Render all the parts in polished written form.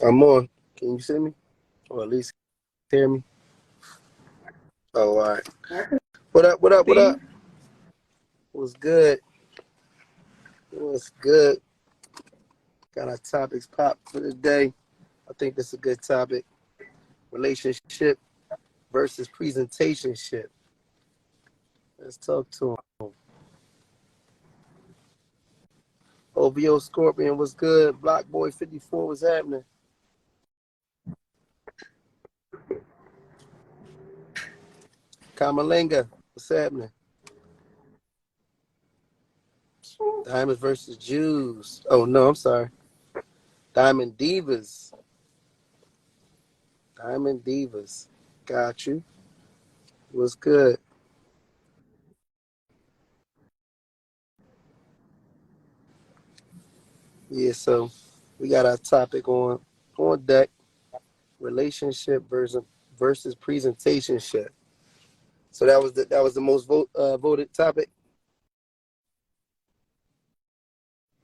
I'm on. Can you see me? Or at least hear me? Oh, all right. I can What up? What up? What see up? you. What's good? What's good? Got our topics popped for the day. I think this is a good topic. Relationship versus presentationship. Let's talk to him. OVO Scorpion, what's good? Block Boy 54, what's happening? Kamalenga, what's happening? Diamonds versus Jews. Oh, no, I'm sorry. Diamond Divas. Diamond Divas. Got you. What's good? Yeah, so we got our topic on deck. Relationship versus presentationship. So that was the most voted topic.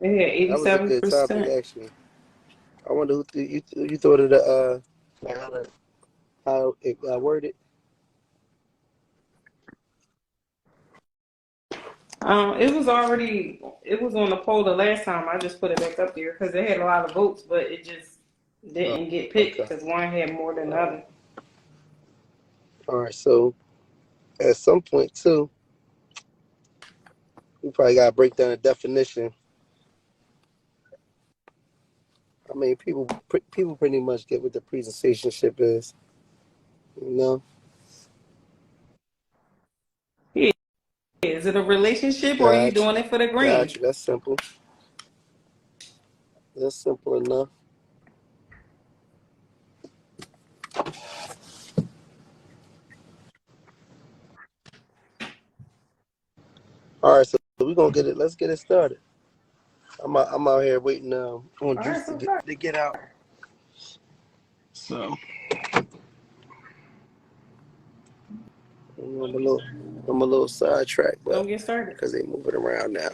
Yeah, That was a good topic 87%. actually. I wonder you thought of the how it worded. It was on the poll the last time. I just put it back up there because it had a lot of votes, but it just Oh, didn't get picked okay. because one had more than the other. All right. So at some point too, we probably gotta break down a definition. I mean, people pretty much get what the presentationship is. You know. Yeah. Is it a relationship or are you Got doing you. it for the Got green? you. That's simple. That's simple enough. All right. So we're gonna get it. Let's get it started. I'm out here waiting on All Juice right, to so get start. to get out. So I'm a little sidetracked, but Don't get started. because they moving around now.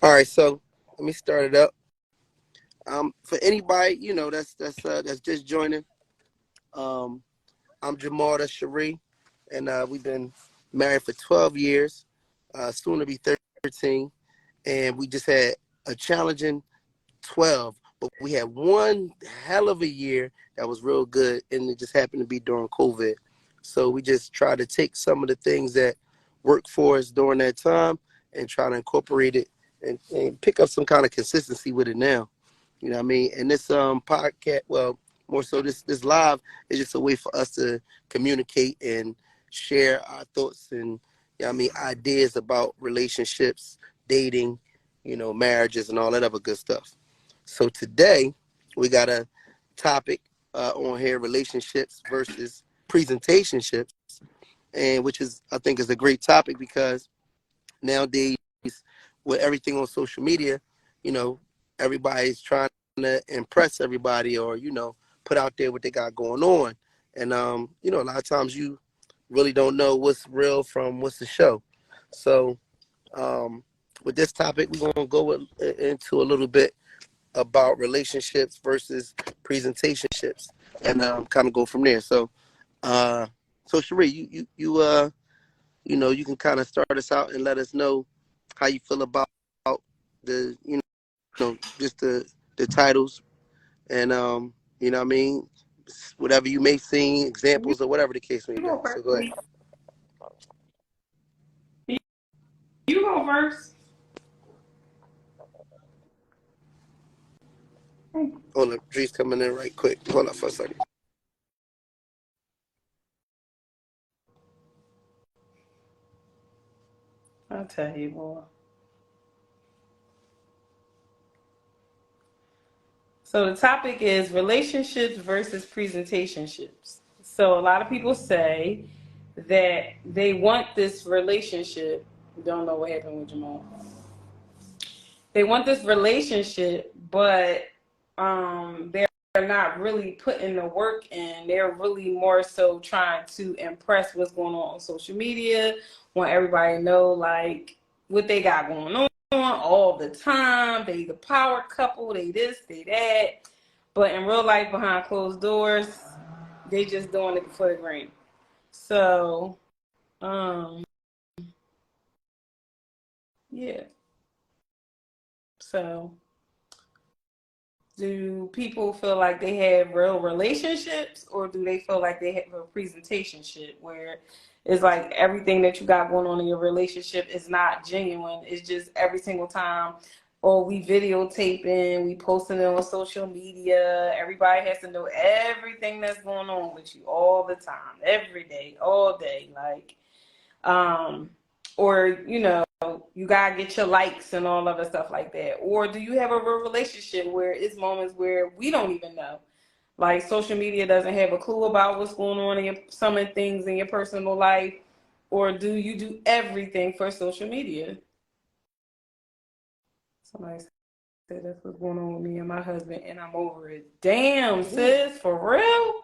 All right, so let me start it up. For anybody that's just joining, um, I'm Jamal, that's Cherie, and we've been married for 12 years, soon to be 13, and we just had a challenging 12, but we had one hell of a year that was real good, and it just happened to be during COVID. So we just try to take some of the things that worked for us during that time and try to incorporate it and pick up some kind of consistency with it now. You know what I mean? And this podcast, well, more so this live is just a way for us to communicate and share our thoughts and you know what I mean ideas about relationships, dating, marriages and all that other good stuff. So today we got a topic on here: relationships versus presentationships, and which is I think is a great topic because nowadays with everything on social media, you know, everybody's trying to impress everybody or put out there what they got going on, and a lot of times you really don't know what's real from what's the show. So with this topic, we're gonna go into a little bit about relationships versus presentationships, and kind of go from there. Uh, so Cherie, you can kind of start us out and let us know how you feel about the just the titles and what I mean, whatever you may see, You examples or whatever the case may be. go So first, go ahead. please. You go first. Hold up, Dre's coming in right quick. Hold up for a second. I'll tell you more. So the topic is relationships versus presentationships. So a lot of people say that they want this relationship. Don't know what happened with Jamal. They want this relationship, but they're not really putting the work in. They're really more so trying to impress what's going on social media, want everybody to know like what they got going on all the time. They the power couple, they this, they that. but in real life, behind closed doors, they just doing it for the gram. So, yeah. So, do people feel like they have real relationships, or do they feel like they have a presentationship where it's like everything that you got going on in your relationship is not genuine? It's just every single time, or we videotaping, we posting it on social media. Everybody has to know everything that's going on with you all the time, every day, all day. Like, or you gotta get your likes and all other stuff like that. Or do you have a real relationship where it's moments where we don't even know, like social media doesn't have a clue about what's going on in some of the things in your personal life? Or do you do everything for social media? Somebody said that's what's going on with me and my husband, and I'm over it. Damn, sis, for real?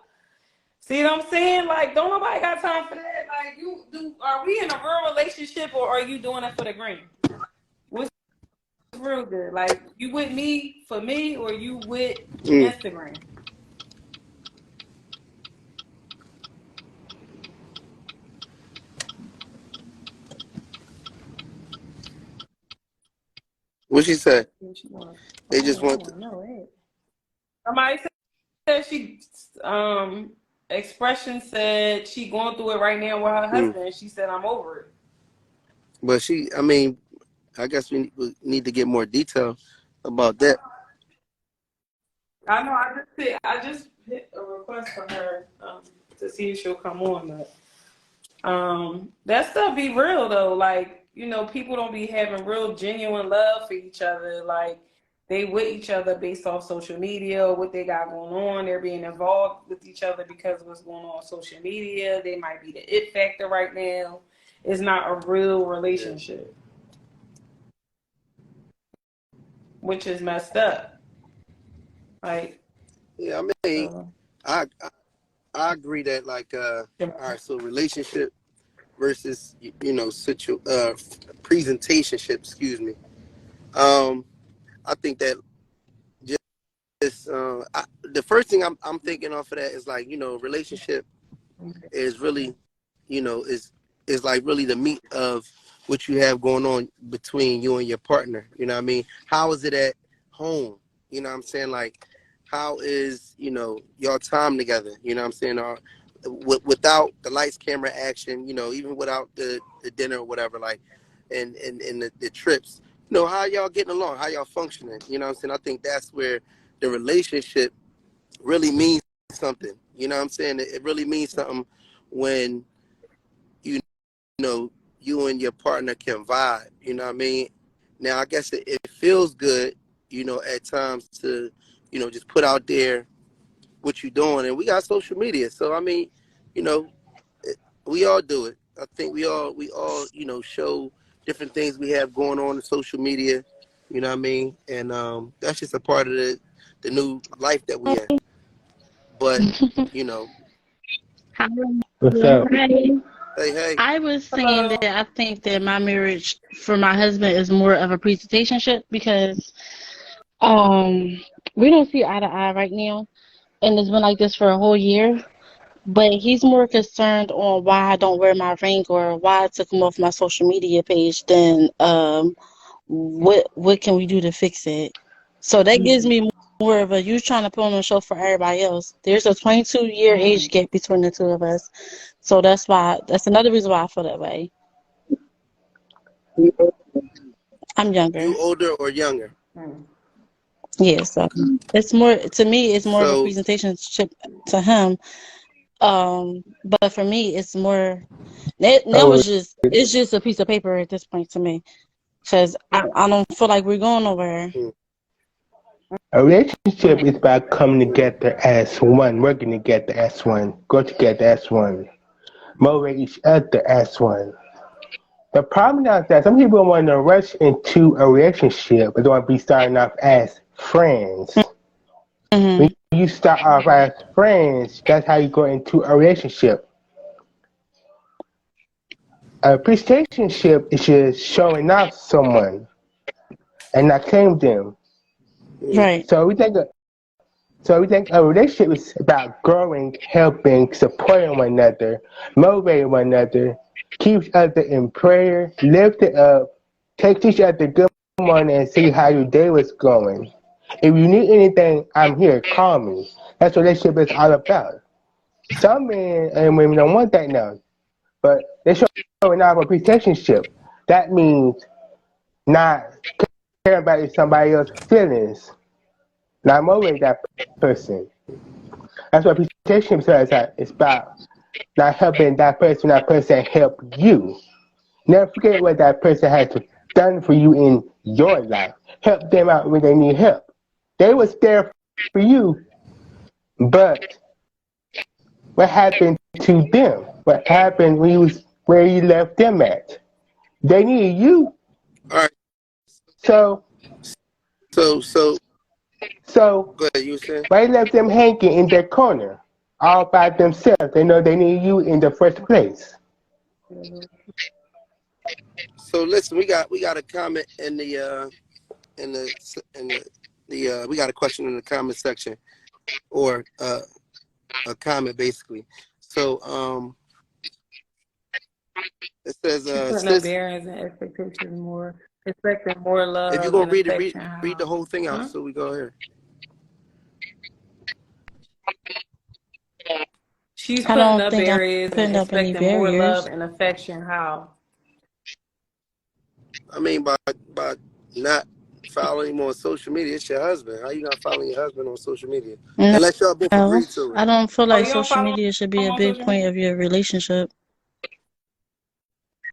See what I'm saying? Like, don't nobody got time for that. Like, are we in a real relationship, or are you doing it for the green? What's real good? Like, you with me for me, or you with Instagram? What she said? They just I want. want to know it. Somebody said she, Expression said she going through it right now with her husband. She said, I'm over it. But I mean, I guess we need to get more detail about that. I know. I just hit a request for her to see if she'll come on, but that stuff be real though. Like, people don't be having real genuine love for each other. Like, they with each other based off social media or what they got going on. They're being involved with each other because of what's going on social media. They might be the it factor right now. It's not a real relationship, which is messed up. Like, Yeah, I mean, I agree that, like, all right, so relationship versus presentationship. Excuse me. I think that just the first thing I'm thinking off of that is, like, relationship is really, is like really the meat of what you have going on between you and your partner. You know what I mean? How is it at home? You know what I'm saying? Like, how is, your time together? You know what I'm saying? Or without the lights, camera, action, even without the dinner or whatever, like, and the trips, how y'all getting along? How y'all functioning? You know what I'm saying? I think that's where the relationship really means something. You know what I'm saying? It really means something when you know you and your partner can vibe. You know what I mean? Now, I guess it feels good, at times to, just put out there what you're doing. And we got social media, so I mean, you know, we all do it. I think we all show different things we have going on in social media. You know what I mean? And that's just a part of the new life that we in. But you know, What's up? hey, I was saying that I think that my marriage for my husband is more of a presentationship because we don't see eye to eye right now, and it's been like this for a whole year. But he's more concerned on why I don't wear my ring or why I took him off my social media page than what can we do to fix it. So that gives me more of a you trying to put on a show for everybody else. There's a 22-year age gap between the two of us. So that's another reason why I feel that way. I'm younger. you older or younger? Yeah, so it's more to me it's more of a So presentation to him. But for me it's more now Oh, it's just a piece of paper at this point to me. Because I don't feel like we're going nowhere. a relationship is about coming together as one, working together as one, go together as one, motivate each other as one. The problem now is that some people want to rush into a relationship but don't want to be starting off as friends. Mm-hmm. When you start off as friends, that's how you go into a relationship. A appreciationship is just showing off someone and not claiming them. Right. So we think So we think a relationship is about growing, helping, supporting one another, motivating one another, keep each other in prayer, lift it up, text each other good morning and see how your day was going. If you need anything, I'm here. Call me. That's what relationship is all about. Some men and women don't want that now, but they're showing off a presentationship. That means not caring about somebody else's feelings, not motivate that person. That's what presentation says. It's about not helping that person help you. Never forget what that person has done for you in your life. Help them out when they need help. They was there for you, but what happened to them? What happened when where you left them at? They needed you. All right. So So so go ahead. You were saying. why you left them hanging in their corner all by themselves? They know they need you in the first place. So listen, we got a comment in the we got a question in the comment section, or a comment basically. So it says She putting up sis, barriers and expectations more, expecting more if you're love gonna and read it, affection. read the How? whole thing out. Huh? So we go here. She's I putting don't up think I'm barriers and putting up any expecting more love barriers. and affection. How? I mean by not following him on social media. It's your husband. How you not following your husband on social media? Unless y'all both No, agree to I it. don't feel Oh, like you don't social follow media should be him a on big social point media? of your relationship.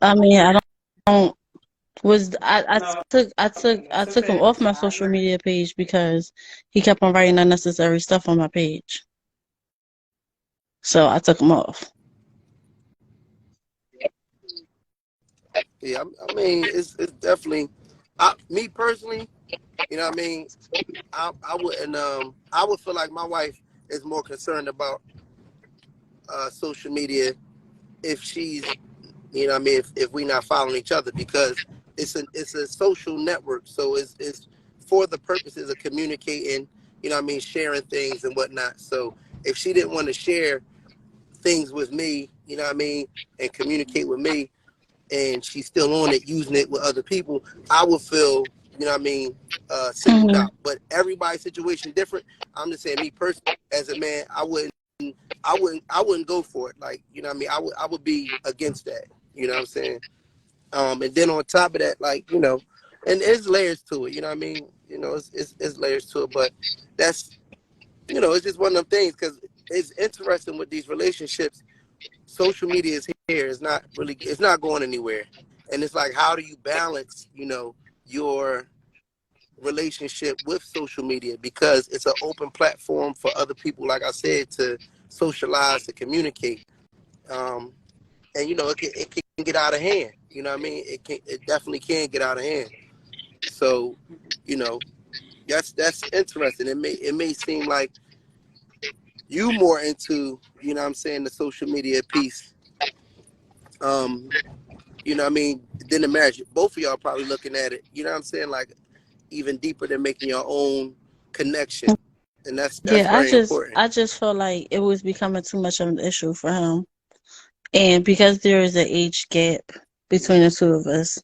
I mean, I don't was No. I It's took him okay. off my I social agree. media page because he kept on writing unnecessary stuff on my page. So I took him off. Yeah, I mean it's definitely. Me personally, you know what I mean. I wouldn't. I would feel like my wife is more concerned about social media if she's, you know what I mean, if we not following each other, because it's a social network, so it's for the purposes of communicating, you know what I mean, sharing things and whatnot. So if she didn't want to share things with me, you know what I mean, and communicate with me, and she's still on it using it with other people, I would feel, you know what I mean, singled Hmm. out. But everybody's situation different. I'm just saying, me personally, as a man, I wouldn't go for it. Like, you know what I mean, I would be against that. You know what I'm saying? And then on top of that, like, and there's layers to it. You know what I mean? It's layers to it, but that's, it's just one of them things, because it's interesting with these relationships. Social media is here. It's not going anywhere. And it's like, how do you balance, your relationship with social media, because it's an open platform for other people, like I said, to socialize, to communicate. Um, and it can get out of hand. You know what I mean? It definitely can get out of hand. So, you know, that's interesting. It may seem like you more into, what I'm saying, the social media piece. Um, you know what I mean, than the marriage. Both of y'all probably looking at it, you know what I'm saying, like even deeper than making your own connection. And that's Yeah, very important. I just felt like it was becoming too much of an issue for him. And because there is an age gap between the two of us,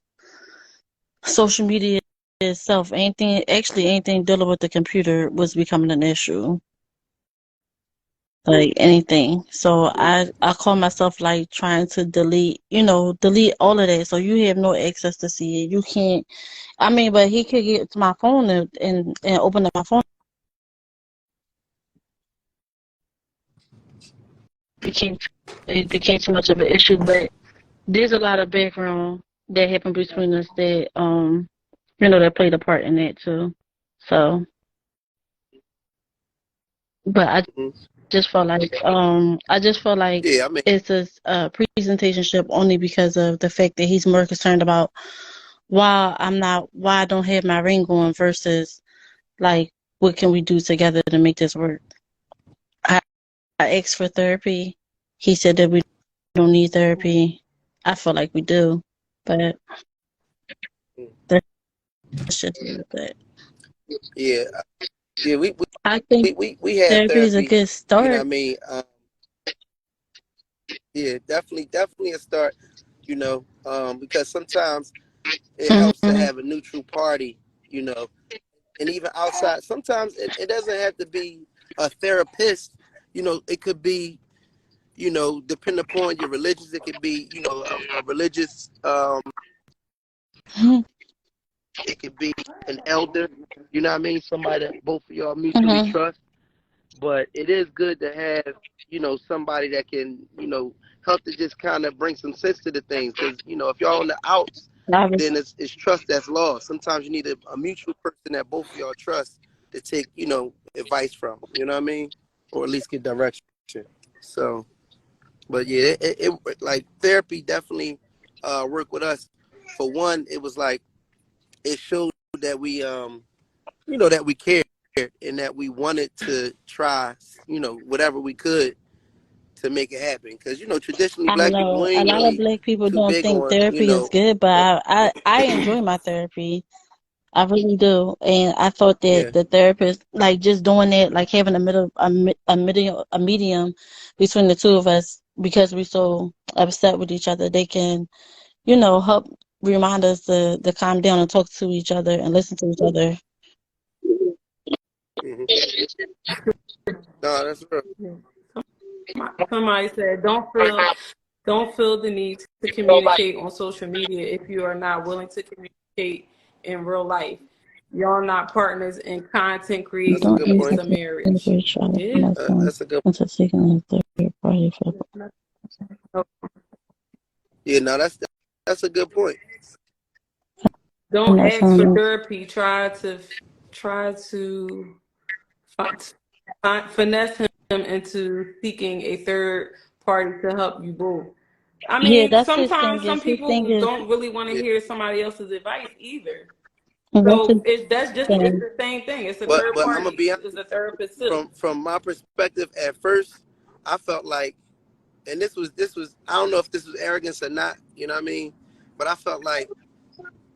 social media itself, anything dealing with the computer was becoming an issue. Like anything. So I call myself like trying to delete all of that. So you have no access to see it. You can't. I mean, but he could get to my phone and open up my phone. Became it became too much of an issue. But there's a lot of background that happened between us that that played a part in that too. So, but Hmm. I just felt like Yeah, I mean, it's a presentationship only because of the fact that he's more concerned about why I don't have my ring on versus like what can we do together to make this work. I, I asked for therapy. He said that we don't need therapy. I feel like we do, but that's just that. yeah. Yeah, I think we had therapy is a therapy. good You know what I start. mean? Yeah, definitely a start. Because sometimes it helps to Hmm. have a neutral party. You know, and even outside, sometimes it doesn't have to be a therapist. It could be, depending upon your religions, it could be, a religious, it could be an elder, you know what I mean? Somebody that both of y'all mutually Hmm. trust. But it is good to have, somebody that can, help to just kind of bring some sense to the things. Because, if y'all on the outs, I was, then it's trust that's lost. Sometimes you need a mutual person that both of y'all trust to take, advice from, you know what I mean? Or at least get direction. So, but yeah, it like therapy definitely worked with us. For one, it was like it showed that that we cared and that we wanted to try, whatever we could to make it happen. Because traditionally, I don't black people know. we A ain't lot of really black people too don't big think on, therapy is good, but on I enjoy my therapy. I really do, and I thought that yeah. the therapist, like just doing it, like having a medium between the two of us, because we're so upset with each other, they can, help remind us to calm down and talk to each other and listen to each other. Hmm. No, that's real. Somebody said, don't feel the need to communicate on social media if you are not willing to communicate in real life. Y'all not partners in content That's a Don't good creation. It's point. a easily marriage. separate child from Yeah. my son That's a good. into seeking a third party for. Yeah, no, that's a good point. I'm Don't not ask for saying therapy. Try to finesse him into seeking a third party to help you both. I yeah, mean, that's his sometimes thing. some Is his thing people is don't really want to Yeah, hear somebody else's advice either. that's his So it's thing. the same thing. It's a but third I'm gonna party. be honest, It's a therapist too. from my perspective. At first, I felt like, and this was I don't know if this was arrogance or not. You know what I mean? But I felt like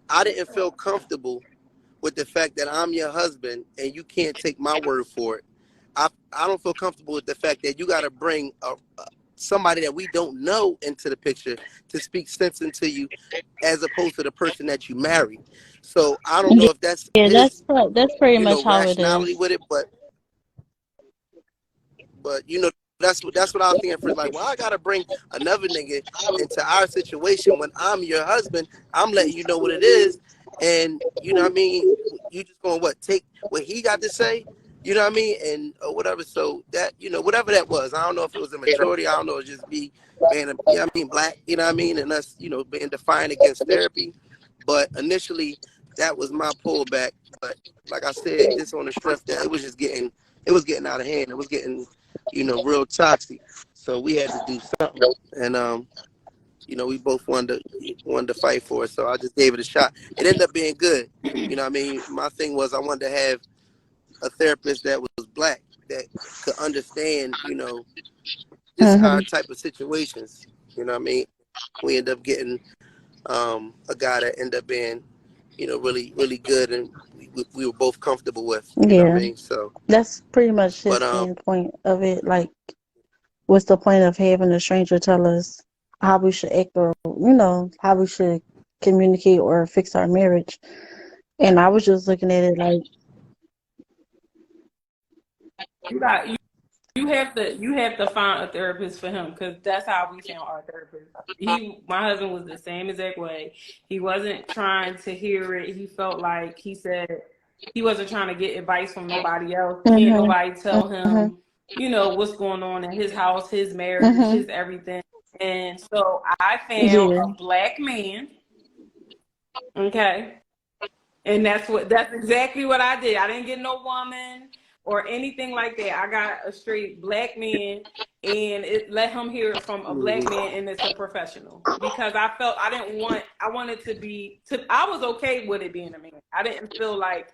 I didn't feel comfortable with the fact that I'm your husband and you can't take my word for it. I don't feel comfortable with the fact that you got to bring somebody that we don't know into the picture to speak sense into you, as opposed to the person that you marry. So I don't know if that's Yeah, his, that's pretty much how it rationality is. with it, but that's what I was thinking first. Like, well, I gotta bring another nigga into our situation when I'm your husband. I'm letting you know what it is, and you know what I mean. You just gonna take what he got to say, you know what I mean, and or whatever. So that whatever that was, I don't know if it was a maturity. I don't know. It's just me being, black. You know what I mean, and us, being defiant against therapy. But initially, that was my pullback. But like I said, just on the strength that it was getting out of hand. It was getting real toxic. So we had to do something, and we both wanted to fight for it. So I just gave it a shot. It ended up being good. You know what I mean? My thing was I wanted to have a therapist that was black that could understand, just our Hmm. type of situations. You know what I mean? We end up getting a guy that ended up being, really, really good, and we were both comfortable with. You know what I Yeah, mean? So, that's pretty much his but standpoint of it. Like, what's the point of having a stranger tell us how we should act, or how we should communicate or fix our marriage? And I was just looking at it like, You got you have to find a therapist for him because that's how we found our therapist. My husband was the same exact way. He wasn't trying to hear it. He felt like he said he wasn't trying to get advice from nobody else. Can't hmm nobody tell hmm him, what's going on in his house, his marriage, hmm his everything. And so I found yeah, a black man. Okay. And that's exactly what I did. I didn't get no woman or anything like that. I got a straight black man and let him hear it from a black mhm. man and it's a professional. Because I wanted I was okay with it being a man. I didn't feel like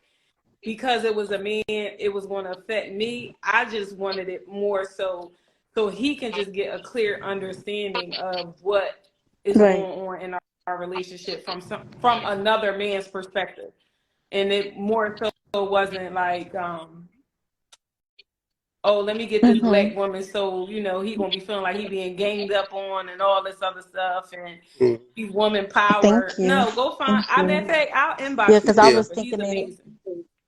because it was a man, it was going to affect me. I just wanted it more so he can just get a clear understanding of what is right, going on in our relationship from another man's perspective, and it more so wasn't like oh, let me get this black woman, so he gonna be feeling like he being ganged up on and all this other stuff, and Mm. he's woman Thank power. you. No, go find. Thank I matter of you. fact, I'll Yeah, inbox you because the dude, but he's amazing.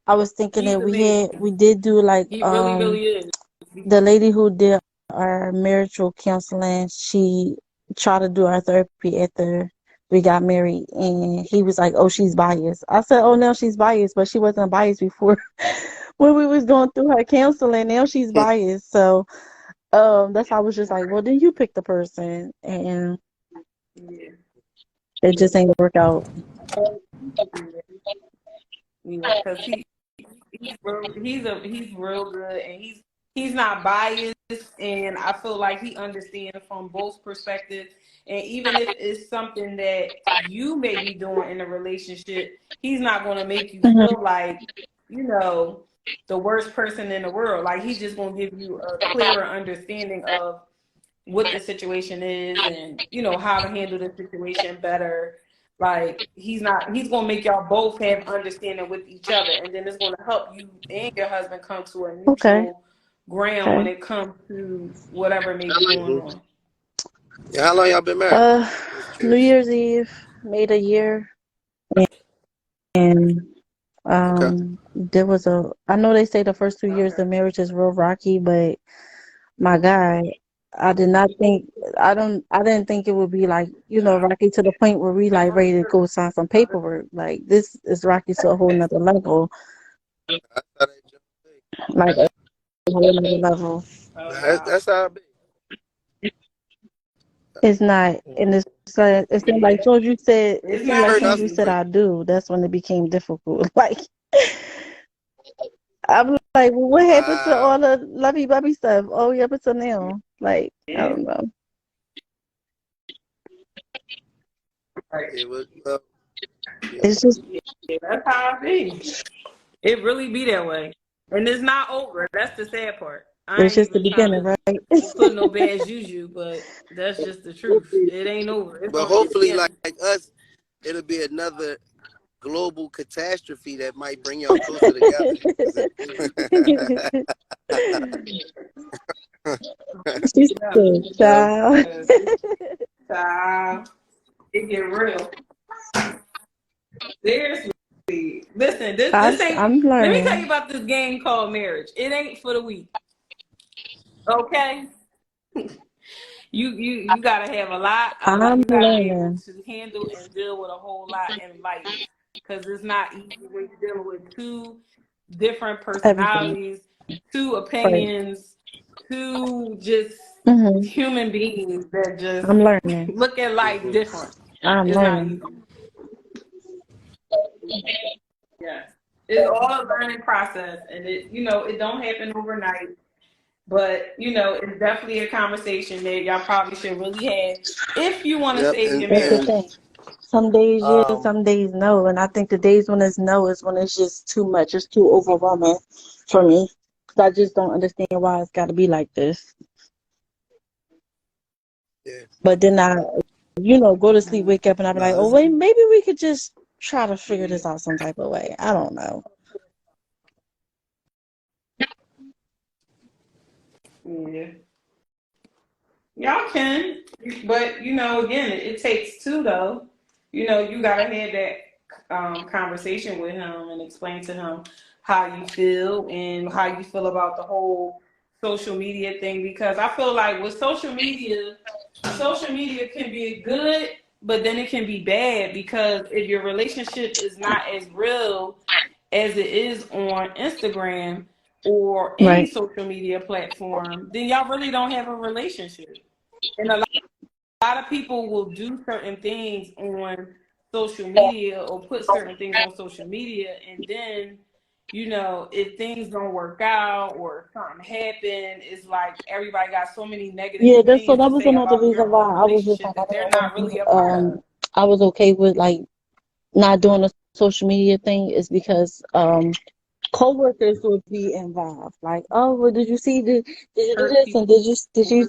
I was thinking He's that amazing. we did do like He really, really is. the lady who did our marital counseling, she tried to do our therapy after we got married, and he was like, "Oh, she's biased." I said, "Oh, no, she's biased, but she wasn't biased before when we was going through her counseling. Now she's biased." So, that's why I was just like, "Well, then you pick the person," and Yeah, it just ain't work out. yeah, because he's real good, and he's not biased, and I feel like he understands from both perspectives. And even if it's something that you may be doing in a relationship, he's not going to make you Mhm. feel like you know the worst person in the world. Like, he's just going to give you a clearer understanding of what the situation is, and how to handle the situation better. Like, he's gonna make y'all both have understanding with each other, and then it's gonna help you and your husband come to a Okay. neutral ground when Okay. it comes to whatever may be going Mhm. on. Yeah, how long y'all been married? Uh, Just New curious. Year's Eve made a year, and Okay. there was I know they say the first 2 years of marriage is real rocky, but my God, I did not think, I didn't think it would be like, rocky to the point where we like ready to go sign some paperwork. Like, this is rocky to a whole nother level, That's how they jump big. like a whole nother level. Oh That's wow. how it be. It's not, and it seemed like soon as you said, it It's seemed not like Very soon as nice you and easy. said quick. I do, that's when it became difficult. Like, I'm like, well, what happened to all Wow. the lovey bubby stuff? Oh, yeah, up until now. Like, I Yeah. don't know. Right. Yeah, well, yeah. It's just, Yeah, that's how it be. It really be that way, and it's not over. That's the sad part. I it's ain't just the even trying beginning, to right? put no bad juju, but that's just the truth. It ain't over. It's But only the hopefully, like beginning. us, it'll be another global catastrophe that might bring y'all closer together. 'Cause She No, said, um, child. child, it get real. Seriously. Listen, this ain't. I'm Let me tell you learning. about this game called marriage. It ain't for the weak. Okay, you gotta have a lot, a lot. I'm You gotta be able learning. to handle and deal with a whole lot in life, because it's not easy when you're dealing with two different Everything. personalities, two Right. opinions, two just Hmm. human beings that just I'm learning. look at life mhm. different. I'm It's not learning. easy. Yes, it's all a learning process, and it don't happen overnight. But it's definitely a conversation that y'all probably should really have if you want to Yep, save and your That's the marriage. and thing. Some days yes, um, some days no. And I think the days when it's no is when it's just too much. It's too overwhelming for me. 'Cause I just don't understand why it's got to be like this. yeah, But then go to sleep, Mm. wake up, and I be like, no, oh, it's wait, maybe we could just try to figure Yeah. this out some type of way. I don't know. Yeah. Y'all can, but again, it takes two though. You gotta have that conversation with him and explain to him how you feel and how you feel about the whole social media thing. Because I feel like with social media can be good, but then it can be bad, because if your relationship is not as real as it is on Instagram or any Right. social media platform, then y'all really don't have a relationship. And a lot of people will do certain things on social media or put certain things on social media, and then if things don't work out or something happen, it's like everybody got so many negative Yeah, opinions that to was say another about reason your why I was just like, relationship I that they're didn't want not to be, really a part of. I was okay with like not doing the social media thing is because coworkers would be involved. Like, oh, well, did you do Hurt this, and people.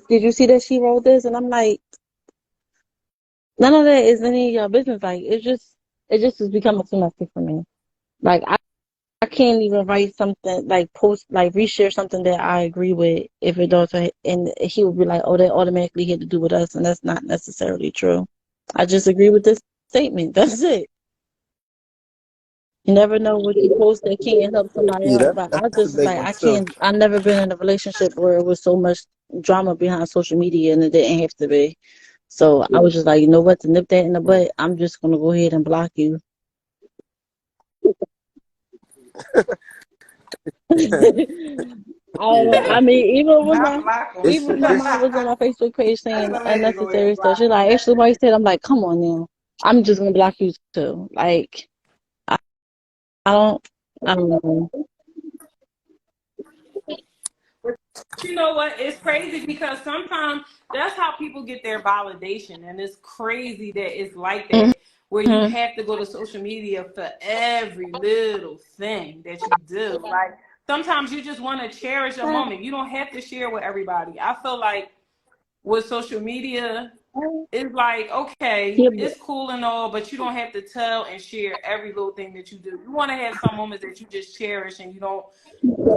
did you see that she wrote this? And I'm like, none of that is any of your business. Like, it just is becoming too much for me. Like, I can't even write something like post, like reshare something that I agree with if it doesn't, and he would be like, "Oh, that automatically had to do with us," and that's not necessarily true. I just agree with this statement. That's it. You never know what you post that can't help somebody Yeah, else. But I that's a just big like one I too. can't. I never been in a relationship where it was so much drama behind social media, and it didn't have to be. So I was just like, you know what, to nip that in the butt, I'm just gonna go ahead and block you. I don't know. Yeah, I mean, Not block them. it's even my mom was on my Facebook page That's saying a man go ahead unnecessary and stuff. block She's like, actually, why you said? I'm like, come on now. I'm just gonna block you too. Like, I, I don't, I don't know. You know what? It's crazy because sometimes that's how people get their validation, and it's crazy that it's like that, where you Mm-hmm. have to go to social media for every little thing that you do. Like sometimes you just want to cherish a moment. You don't have to share with everybody. I feel like with social media, it's like, Yeah, okay, it's cool and all, but you don't have to tell and share every little thing that you do. You want to have some moments that you just cherish and you don't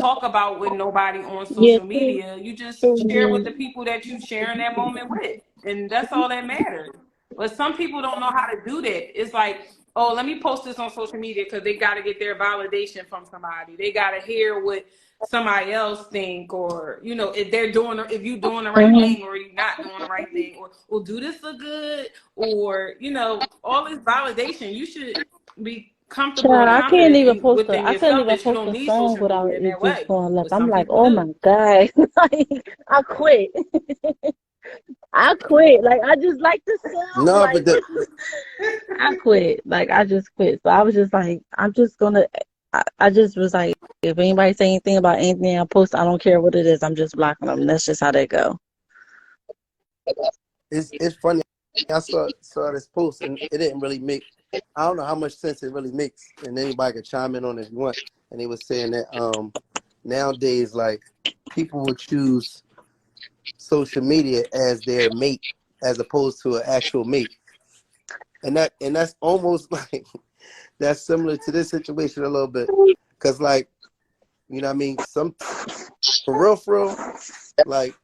talk about with nobody on yeah, social true, media. You just share with true. the people that you sharing that moment with. And that's all that matters. But some people don't know how to do that. It's like, oh, let me post this on social media because they got to get their validation from somebody. They got to hear what somebody else think, or if they're doing, if you doing the right Mm-hmm. thing or you not doing the right thing, or do this look good, or all this validation. You should be comfortable Child, and I can't confident even post within I couldn't yourself even that you post don't a need song social without media in it that just way. going left. But I'm some like, people oh do. my God. Like, I quit. I quit. Like, I just like the sound. no, Like, but the I quit. Like, I just quit. So I was just like, I'm just gonna. I just was like, if anybody say anything about anything I post, I don't care what it is. I'm just blocking them. That's just how they go. it's funny. I saw this post and it didn't really make. I don't know how much sense it really makes, and anybody can chime in on it if you want. And they was saying that nowadays, like, people would choose social media as their mate as opposed to an actual mate, and that's almost like that's similar to this situation a little bit, because like, you know what I mean, some for real, like,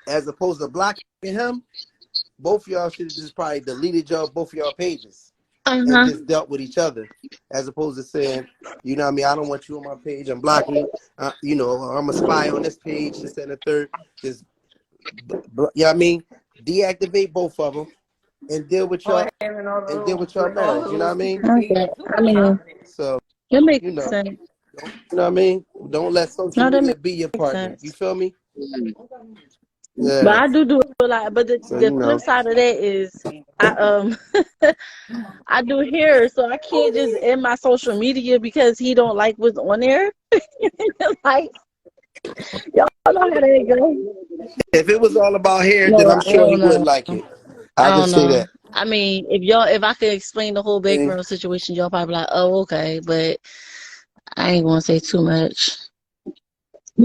as opposed to blocking him, both of y'all should have just probably deleted both of y'all pages Uh and huh. just dealt with each other, as opposed to saying, you know what I mean, I don't want you on my page, I'm blocking you, I'm a spy on this page, this and the third. Just, you know what I mean, deactivate both of them and deal with Or y'all having all the marriage. You know little what I mean? secret pages. Who I got time mean, for that? So, that makes you know, sense. you know what I mean. Don't let social No, that media be your makes partner. You sense. feel me? But Yeah. I do a lot. But the, So the flip side of that is, I I do hair, so I can't just end my social media because he don't like what's on there. Like, y'all know how that go. if it was all about hair, then No, I'm I sure he don't would know. like it. I I'll don't just say know. that. I mean, if I could explain the whole And background situation, y'all probably be like, oh, okay. But I ain't gonna say too much. I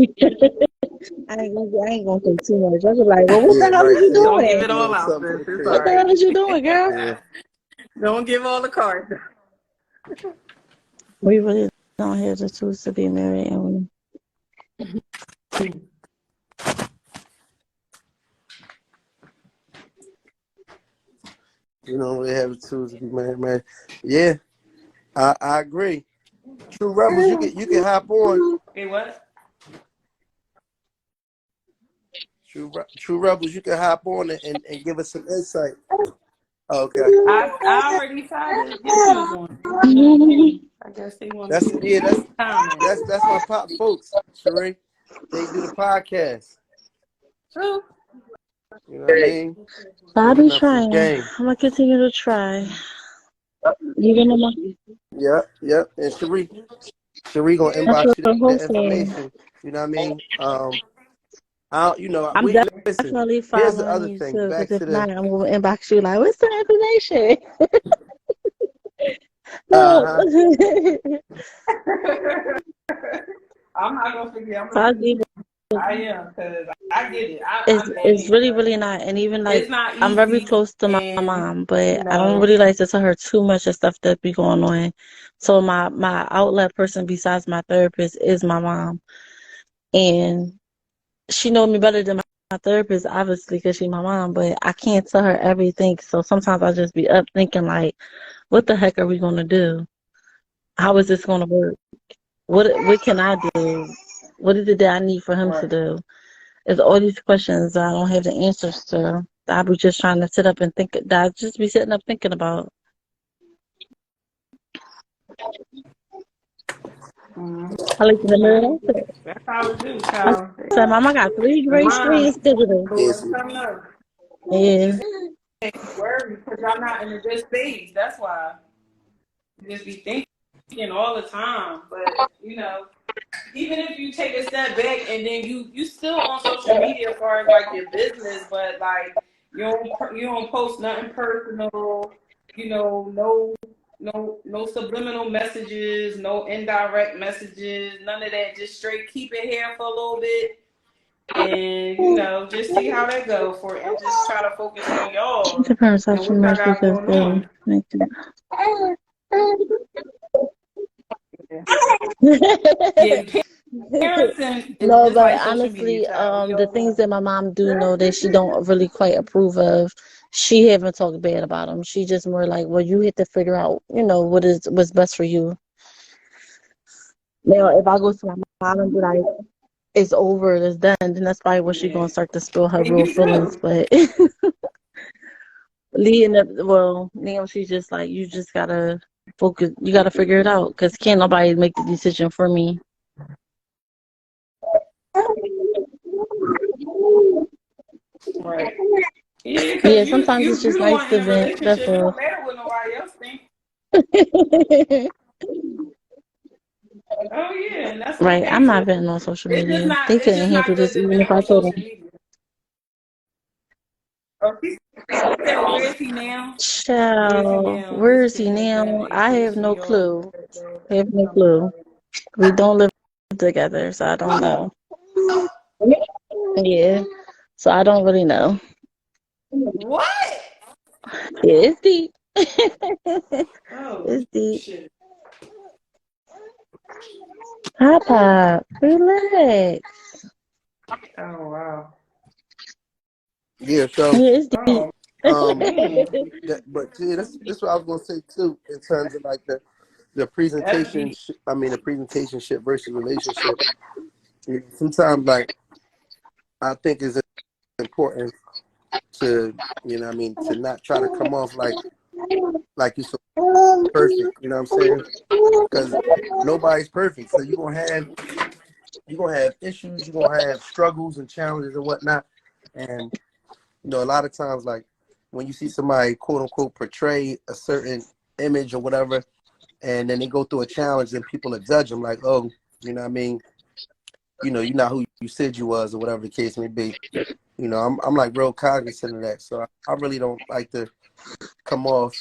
ain't gonna say too much. I was like, well, what the yeah, hell right. is you Say Don't give doing? it all out, something sis. real It's all What crazy. the right. hell is you doing, girl? Yeah. Don't give all the cards. We really don't have the tools to be married, and You know, they have the tools to be married, man. Yeah, I agree. True rebels, you can hop on. Hey, what? True rebels, you can hop on and give us some insight. Okay. I already decided what you was going to do. we. I guess they wanted That's to yeah, that's comment. that's my pop folks, Sheree. They do the podcast. True. You know what I mean? I'll be Giving up some trying. game. I'm gonna continue to try. Even though Yep, yep. And Sheree gonna I inbox you feel the hopeful. information. You know what I mean? I don't, I'm we listen. definitely Here's the following other you thing. too, because Back if to the not, I'm gonna inbox you like, what's the information? uh No. huh. I'm not gonna forget. I'm gonna I'll send give you. I am, because I get it. It's I'm it's married, really, really but not. And even like it's not I'm very easy. close to my And, mom, but you I don't know, really like to tell her too much of stuff that be going on. So my outlet person besides my therapist is my mom. And she know me better than my therapist, obviously, because she's my mom, but I can't tell her everything. So sometimes I just be up thinking like, what the heck are we gonna do? How is this gonna work? What can I do? What is it that I need for him to right. do? It's all these questions that I don't have the answers to. I be just trying to sit up and think. That I just be sitting up thinking about. Mm-hmm. I like to Okay. remember that. That's how it do, I child. said, Mom, I got 3 grades straight Mom, is digital. Yes. let them know. Yeah, Just worry because y'all not in a good space. That's why. You just be thinking all the time. But, even if you take a step back and then you still on social media as far as like your business, but like you don't post nothing personal, no subliminal messages, no indirect messages, none of that. Just straight keep it here for a little bit and just see how that go for it and just try to focus on y'all the parents have and too what y'all much got because going they on. make Yeah, it. yeah, parenting is No, just but like social media, honestly, child. We the all things know. that my mom do know that she don't really quite approve of, she haven't talked bad about them. She just more like, well, you have to figure out, what's best for you. Now, if I go to my mom and be like, it's over, it's done, then that's probably when she Yeah. gonna start to spill her And real you feelings. too. But leading up, well, now she's just like, you just gotta focus, you gotta figure it out, cause can't nobody make the decision for me. Right. Yeah, because Yeah, you sometimes you it's you just the nice one in to a vent. That's relationship. It all. don't matter what nobody else think. Oh yeah, and that's Right, okay I'm not too. venting on social It's just media. not They it's couldn't just handle not good this to even vent if I on told social them. media. Oh, he said, "Where is he now? Where is he Child, now?" where This is he kid has been now? I have ADHD no y'all. clue. I have no clue. We don't live together, so I don't know. Yeah, so I don't really know. What? Yeah, it's deep. Oh It's deep. shit! Hi, Pop. Relax. Oh wow! Yeah. So, Yeah, it's deep. Oh um, man, but yeah, this what I was gonna say too in terms of like the that's presentation. deep. I mean, the presentation ship versus relationship. Sometimes, like I think it's important to I mean, to not try to come off like you're so perfect. You know what I'm saying? Because nobody's perfect. So you're gonna have issues. You're gonna have struggles and challenges and whatnot. And a lot of times, like when you see somebody quote unquote portray a certain image or whatever, and then they go through a challenge, and people will judge them like, oh, what I mean, you're not who you said you was, or whatever the case may be. I'm like real cognizant of that. So I really don't like to come off,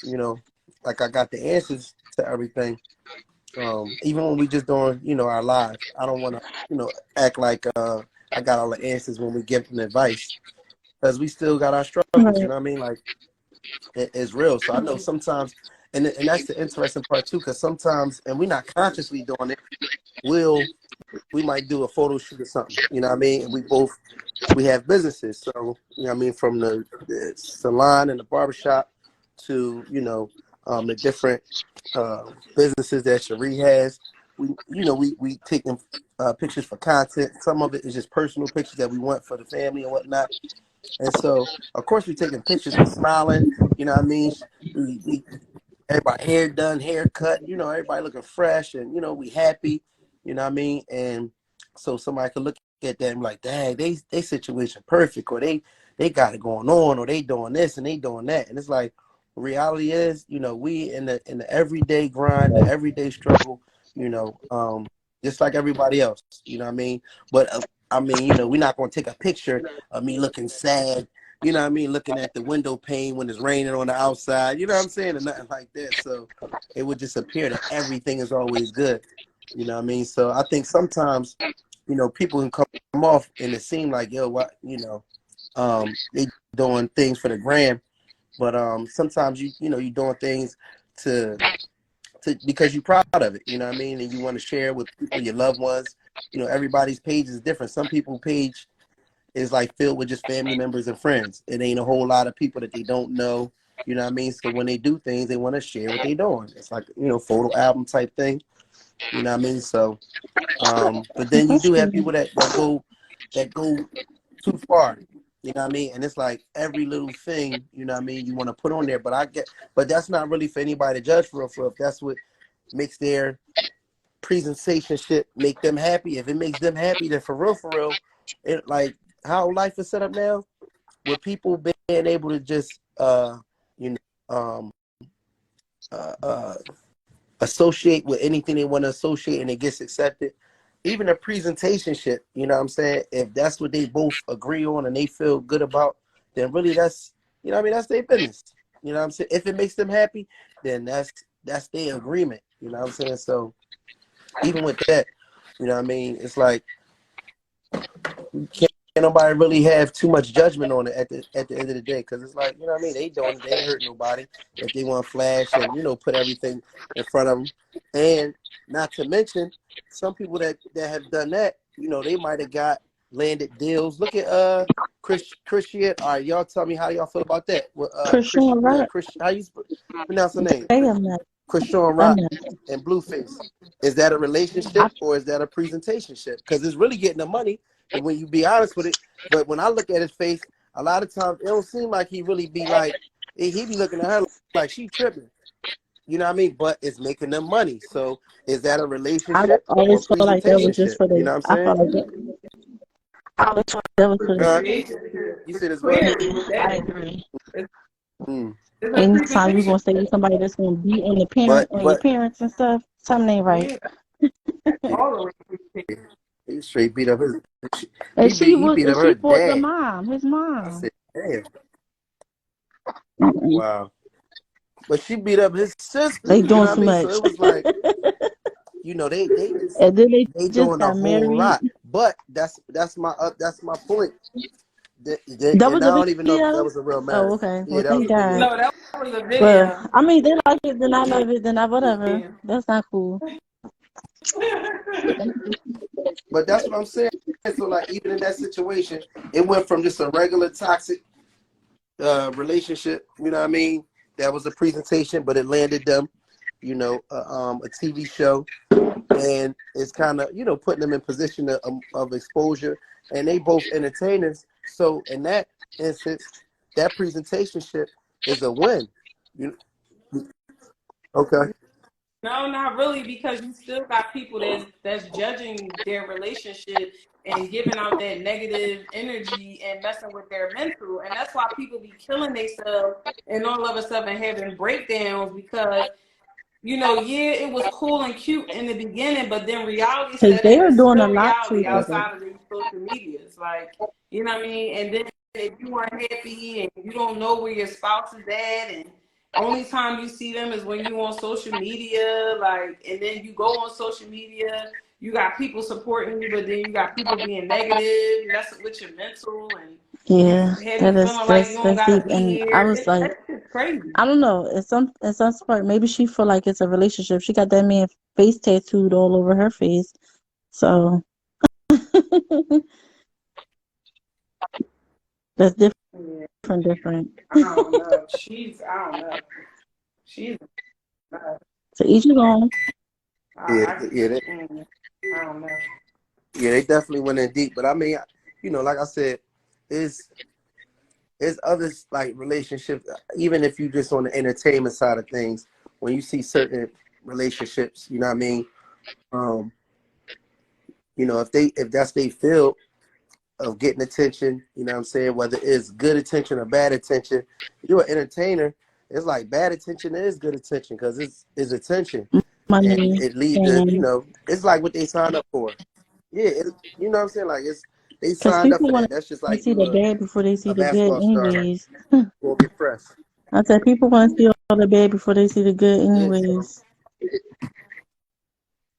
like I got the answers to everything. Even when we just doing, our live, I don't want to, act like I got all the answers when we give them advice because we still got our struggles. You Right. know what I mean? Like it's real. So I know sometimes, and that's the interesting part too, because sometimes, and we're not consciously doing it. We might do a photo shoot or something. You know what I mean? And we have businesses. So, what I mean, from the salon and the barbershop to, the different businesses that Cherie has. We taking pictures for content. Some of it is just personal pictures that we want for the family and whatnot. And so, of course, we're taking pictures. We smiling. You know what I mean? We everybody hair done, hair cut, everybody looking fresh and we happy, you know what I mean? And so somebody could look at that and be like, dang, they situation perfect, or they got it going on, or they doing this and they doing that. And it's like reality is, we in the everyday grind, the everyday struggle, just like everybody else, you know what I mean? But I mean, we're not gonna take a picture of me looking sad, you know what I mean, looking at the window pane when it's raining on the outside, you know what I'm saying, and nothing like that. So it would just appear that everything is always good, you know what I mean? So I think sometimes people can come off and it seem like, yo, what, they doing things for the gram, but sometimes you're doing things to because you're proud of it, you know what I mean, and you want to share with people, your loved ones. Everybody's page is different. Some people's page is like filled with just family members and friends. It ain't a whole lot of people that they don't know, you know what I mean? So when they do things, they want to share what they doing. It's like, photo album type thing, you know what I mean? So, but then you do have people that go too far, you know what I mean? And it's like every little thing, you know what I mean, you want to put on there. But that's not really for anybody to judge for if that's what makes their presentation make them happy. If it makes them happy, then for real, it like how life is set up now, with people being able to just you know um associate with anything they want to associate and it gets accepted. Even a presentation shit, you know what I'm saying? If that's what they both agree on and they feel good about, then really that's that's their business. You know what I'm saying? If it makes them happy, then that's their agreement. You know what I'm saying? So even with that, you know what I mean? It's like can't nobody really have too much judgment on it at the end of the day, because it's like, you know what I mean, they doing it, they ain't hurt nobody if they want to flash and put everything in front of them. And not to mention some people that have done that, they might have got landed deals. Look at Christian. All right, y'all tell me how y'all feel about that. Christian, right? How you pronounce the name? Christian Rock and Blueface. Is that a relationship or is that a presentationship? Because it's really getting the money, and when you be honest with it. But when I look at his face, a lot of times it don't seem like he really be like, he be looking at her like she tripping. You know what I mean? But it's making them money. So is that a I relationship or always felt like that was just presentationship? for You the. know what I'm I saying? felt like that. I always felt that was for the. You said it's what? Clearly, I agree. Mm. it's a Anytime you presentation. gonna stay with somebody that's gonna beat on But your parents and stuff, something ain't right. yeah, All the way. he straight beat up his. And He beat up she her fought the dad. mom, his I mom. said, damn, Mm-mm. wow. But she beat up his sister. They You doing know what I too mean? So much. it was like, And then they just doing a got whole married. lot. But that's my point. That And was I a don't even know if that video. was a real Oh, marriage. okay. Yeah, Well, that was thank a video. God. No, that was a But video. I mean, they like it, then I love it, then I whatever. Yeah. That's not cool. But that's what I'm saying. So like, even in that situation, it went from just a regular toxic relationship. You know what I mean? That was a presentation, but it landed them, a TV show, and it's kind of putting them in position of exposure, and they both entertainers. So in that instance, that presentation ship is a win. You okay? No, not really, because you still got people that's judging their relationship and giving out that negative energy and messing with their mental, and that's why people be killing themselves and all of a sudden having breakdowns because yeah, it was cool and cute in the beginning, but then reality Because set they in. are It's doing a still lot reality to each other. outside of these social medias, like what I mean. And then if you aren't happy and you don't know where your spouse is at, and only time you see them is when you on social media, like, and then you go on social media, you got people supporting you, but then you got people being negative, messing with your mental, and you Yeah, have you feeling like you don't that's gotta deep. be And I here. was like, That's just crazy. I don't know. In some part, maybe she feel like it's a relationship. She got that man face tattooed all over her face. So that's Yeah. different. I don't know. I don't know. She's, So each his own. Yeah, I don't know. yeah, they definitely went in deep. But I mean, like I said, it's others like relationships. Even if you just on the entertainment side of things, when you see certain relationships, you know what I mean. Um, if that's their field of getting attention, you know what I'm saying, whether it's good attention or bad attention, you're an entertainer. It's like bad attention is good attention because it's attention, and Money it lead to and it's like what they signed up for. Yeah, you know what I'm saying. Like they because signed up people for want that. That's just to like see the you bad before they see a the good, basketball star anyways. will get pressed. I said people want to see all the bad before they see the good, Yeah. So, anyways.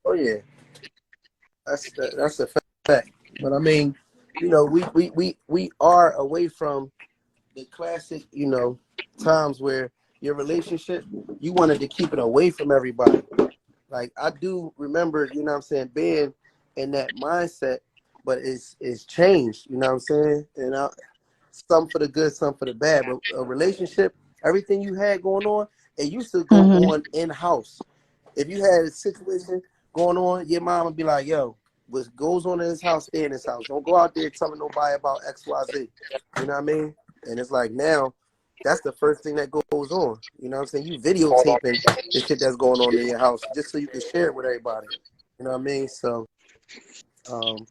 oh yeah, that's a fact. But I mean, we are away from the classic, times where your relationship, you wanted to keep it away from everybody. Like I do remember, being in that mindset, but it's changed, you know what I'm saying? And some for the good, some for the bad. But a relationship, everything you had going on, it used to go Mm-hmm. on in house. If you had a situation going on, your mom would be like, "Yo, what goes on in this house, stay in this house. Don't go out there telling nobody about X, Y, Z." You know what I mean? And it's like now, that's the first thing that goes on. You know what I'm saying? You videotaping the shit that's going on in your house just so you can share it with everybody. You know what I mean? So, um,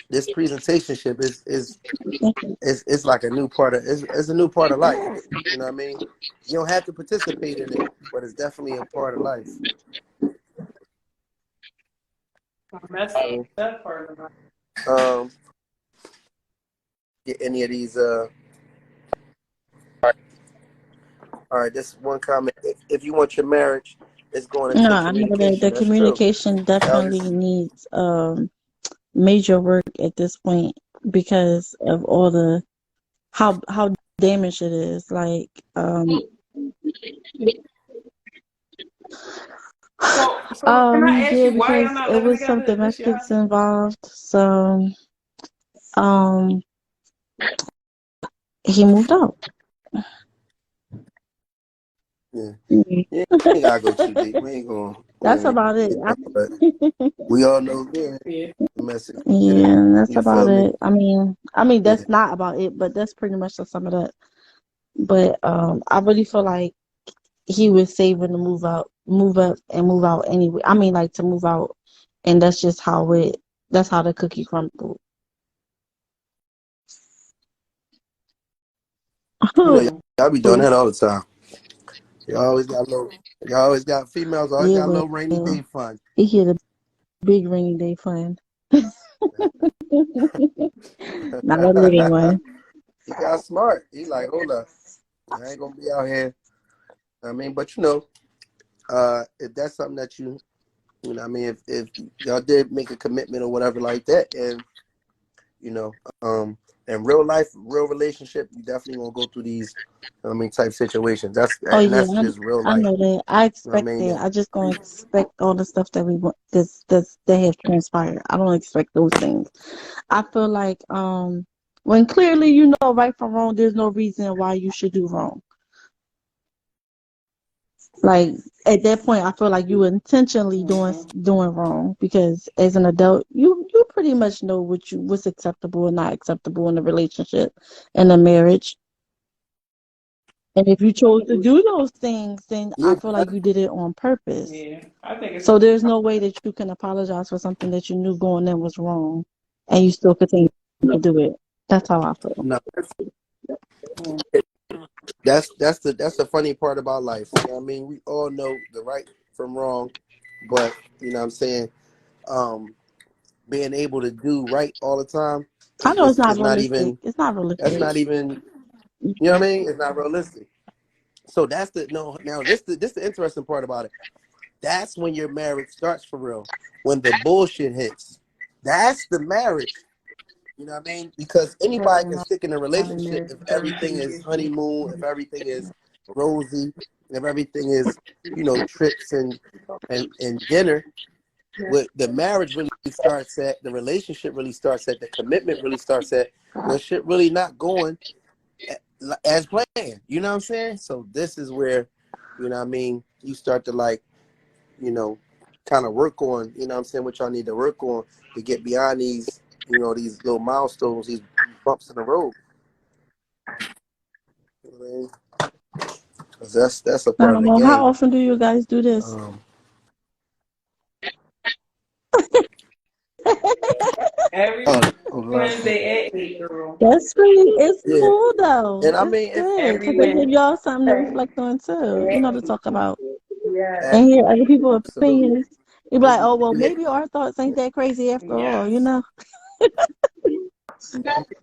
this presentationship is like a new part of it's a new part of life. You know what I mean? You don't have to participate in it, but it's definitely a part of life. That's So, that part of it. um, get any of these. All right, this one comment. If you want your marriage, it's going No, into I know that communication. the That's true. communication definitely Alex, needs major work at this point because of all the how damaged it is. Like So can I ask yeah, you why y'all because not it living was some together this year? domestics involved. So um he moved out. yeah, Mhm. yeah. We ain't gotta go too deep. We ain't gonna go That's in about it. deep, but we all know, yeah, Yeah. the message. Yeah, Yeah, that's you about feel me? it. I mean Yeah, that's not about it, but that's pretty much the sum of that. But I really feel like he was saving to move out, move up, and move out anyway. I mean, like to move out, and that's just how it. That's how the cookie crumbled. y'all be doing that all the time. You always got little. You always got females. Always Yeah, got a well, little rainy day fun. he had a big rainy day fund, not a little one. He got smart. He like, hold up, I ain't gonna be out here. I mean, but if that's something that I mean, if y'all did make a commitment or whatever like that, and you know, in real life, real relationship, you definitely gonna go through these, I mean, type situations. Oh And yeah, that's just real I life. know that. I You know what I expect mean? that. And I just don't expect all the stuff that we want. That have transpired. I don't expect those things. I feel like when clearly you know right from wrong, there's no reason why you should do wrong. Like at that point, I feel like you were intentionally Mm-hmm. doing wrong because as an adult, you pretty much know what's acceptable and not acceptable in a relationship and a marriage. And if you chose to do those things, then I yeah, feel like you did it on purpose. Yeah. I think it's So there's no way that you can apologize for something that you knew going in was wrong, and you still continue to do it. That's how I feel. no, that's the funny part about life. You know what I mean? We all know the right from wrong, but you know what I'm saying. Um, Being able to do right all the time I know it's not is not realistic. even. It's not That's realistic. not even. You know what I mean? It's not realistic. So that's the no. Now this the interesting part about it. That's when your marriage starts for real. When the bullshit hits, that's the marriage. You know what I mean? Because anybody can stick in a I've been relationship married if for everything 33 is years. honeymoon, if everything is rosy, if everything is, trips and dinner. What the marriage really starts at, the relationship really starts at, the commitment really starts at when shit really not going as planned. You know what I'm saying? So this is where, you know what I mean, you start to like, you know, kind of work on, you know what I'm saying, what y'all need to work on to get beyond these, these little milestones, these bumps in the road. You know what I mean? 'Cause that's a part of the How game. often do you guys do this? Um, Every oh, God. Wednesday at 8, girl. It's Yeah, cool though. and I It's mean, if good because Every they give Wednesday y'all something to at reflect on too. You know, to 8. talk about Yes. and hear other people's absolutely, opinions. You be if like, oh well, you hit, maybe our thoughts ain't that crazy after all. You Yes. know.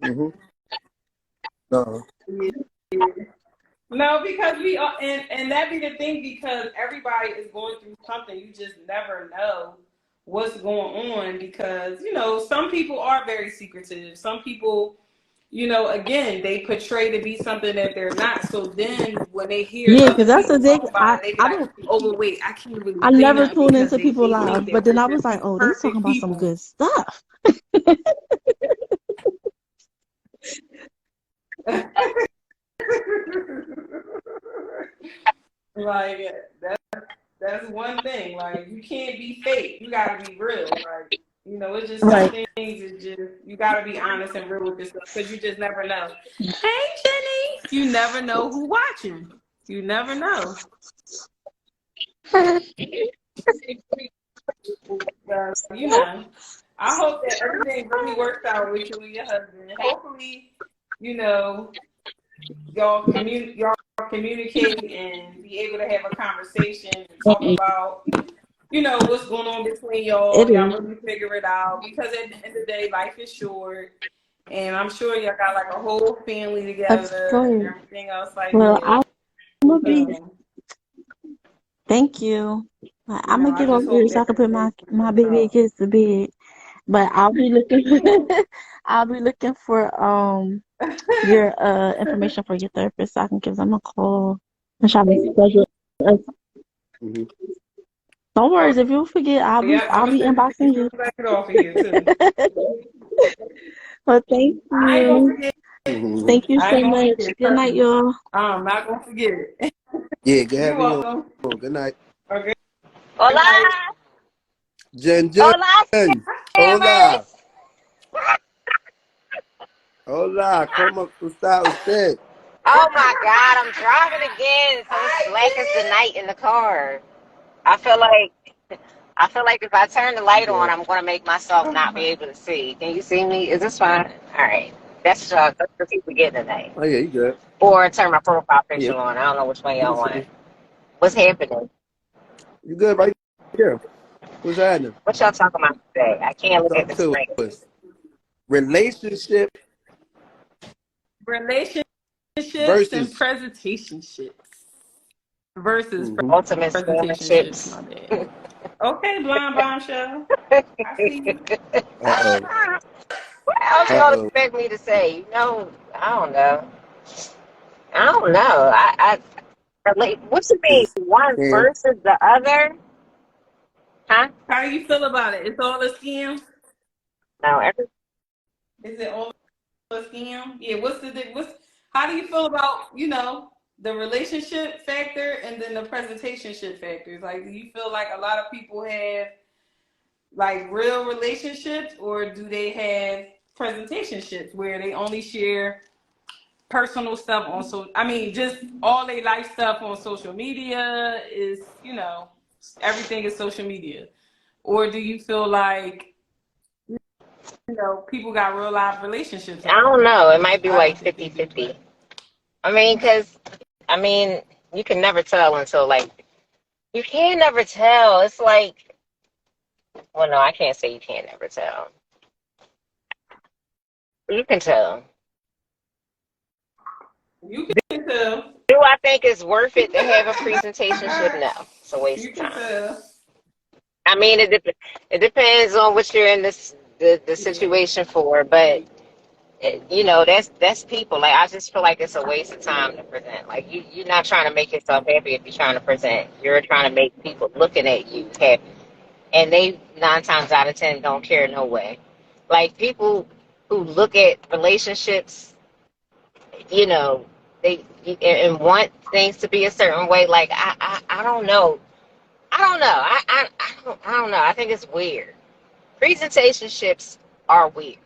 mm-hmm. No, No, because we are, and that be the thing because everybody is going through something. You just never know what's going on, because some people are very secretive. Some people, again, they portray to be something that they're not. So then when they hear Yeah, other because that's people the thing. talk about it, they be I like, don't. oh, but wait, I can't really I say never nothing tune because into people they think live, that but then we're I was just like, these oh, they talking perfect about some people. good stuff. Like that's one thing. Like, you can't be fake. You gotta be real. Like, it's just some Right. things that just you gotta be honest and real with yourself, because you just never know. Hey, Jenny, you never know who watching. You never know. So, I hope that everything really works out with you and your husband. Hopefully, you know, y'all communicate and be able to have a conversation and talk Mm-mm. about what's going on between y'all. It Y'all is. really figure it out, because at the end of the day, life is short, and I'm sure y'all got like a whole family Of together and course. everything else like Well, that. I'm gonna be. So, Thank you. I'm gonna I get just over here hope so that I can put everything my works baby out. kids to bed. But I'll be looking. I'll be looking for your information for your therapist so I can give them a call and try to schedule. A, Hmm. don't worry, if you forget, Yep, I'm I'll gonna be send it to you as inboxing soon you. as I get off of here too. Well, thank I ain't gonna you. forget. Hmm. Thank you I so ain't gonna much. forget. Good Trust night, me. y'all. I'm not gonna forget it. Yeah, good You're having you welcome. on. Good night. Okay. Good Hola, night. Jen Jen. hola, Hola. scammers. Hola. ¿Cómo está usted? Oh my God, I'm driving again. So it's Hi, black as the night in the car. I feel like I feel like if I turn the You light on, good. I'm gonna make myself not be able to see. Can you see me? Is this fine? All right. That's what people get tonight. Oh, yeah, you good. Or turn my profile Yeah, picture on. I don't know which one we can y'all see want. you. What's happening? You good right here. What's happening? What y'all talking about today? I can't look at Talk the to screen. us. Relationship relationships and versus. presentationships versus Hmm. Ultimate scammer presentationships. chips. My bad. Okay, blind bombshell. I see you. Uh-oh. What else y'all Uh-oh. expect me to say? I don't know. I don't know. Relate. What you Is mean? it One scam? versus the other? Huh? How you feel about it? It's all a scam. No. Is it all a scam? Yeah. What's How do you feel about the relationship factor and then the presentationship factors? Like, do you feel like a lot of people have like real relationships, or do they have presentationships where they only share personal stuff on just all their life stuff on social media is, everything is social media? Or do you feel like, people got real life relationships I out don't there? know. It might be I like don't think they do, 50-50. but I mean, because, I mean, you can never tell until, like, you can never tell. It's like, well, no, I can't say you can't never tell. You can tell. you can tell. Do I think it's worth it to have a presentation? Should no. It's a waste You of can time. tell. I mean, it depends on what you're in the Yeah. situation for, but that's people. Like, I just feel like it's a waste of time to present. Like, you're not trying to make yourself happy if you're trying to present. You're trying to make people looking at you happy, and they 9 times out of 10 don't care no way. Like, people who look at relationships, you know, they and want things to be a certain way. Like, I don't know. I don't know. I don't know. I think it's weird. Presentationships are weird.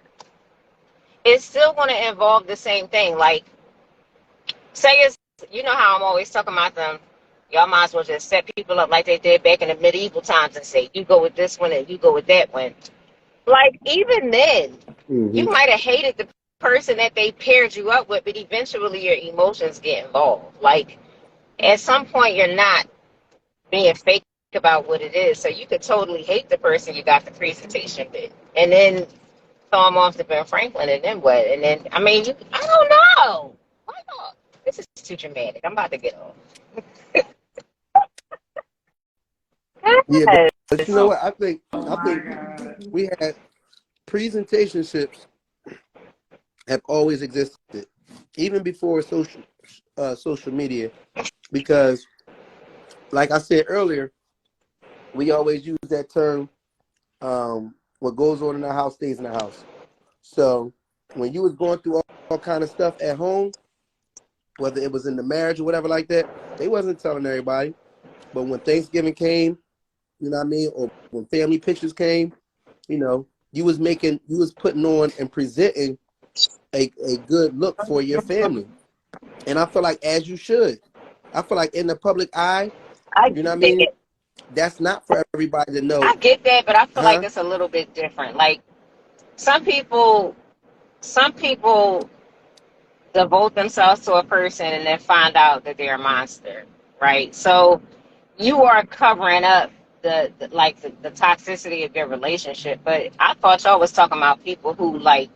It's still going to involve the same thing. Like, say it's, how I'm always talking about them. Y'all might as well just set people up like they did back in the medieval times and say, you go with this one and you go with that one. Like, even then, Hmm. you might have hated the person that they paired you up with, but eventually your emotions get involved. Like, at some point, you're not being fake about what it is. So you could totally hate the person you got the presentation with. And then throw them off to Ben Franklin, and then what? And then, I mean, I don't know. Why not? This is too dramatic. I'm about to get off. Yeah, Yes. But you know Oh, what? oh I my think God. we had presentationships have always existed, even before social media, because like I said earlier, we always use that term. What goes on in the house stays in the house. So when you was going through all kind of stuff at home, whether it was in the marriage or whatever like that, they wasn't telling everybody. But when Thanksgiving came, you know what I mean, or when family pictures came, you was putting on and presenting a good look for your family. And I feel like as you should. I feel like in the public eye, I you know what I get mean, it. that's not for everybody to know. I get that, but I feel like Huh? it's a little bit different. Like some people, some people devote themselves to a person and then find out that they're a monster, right? So you are covering up the toxicity of their relationship. But I thought y'all was talking about people who like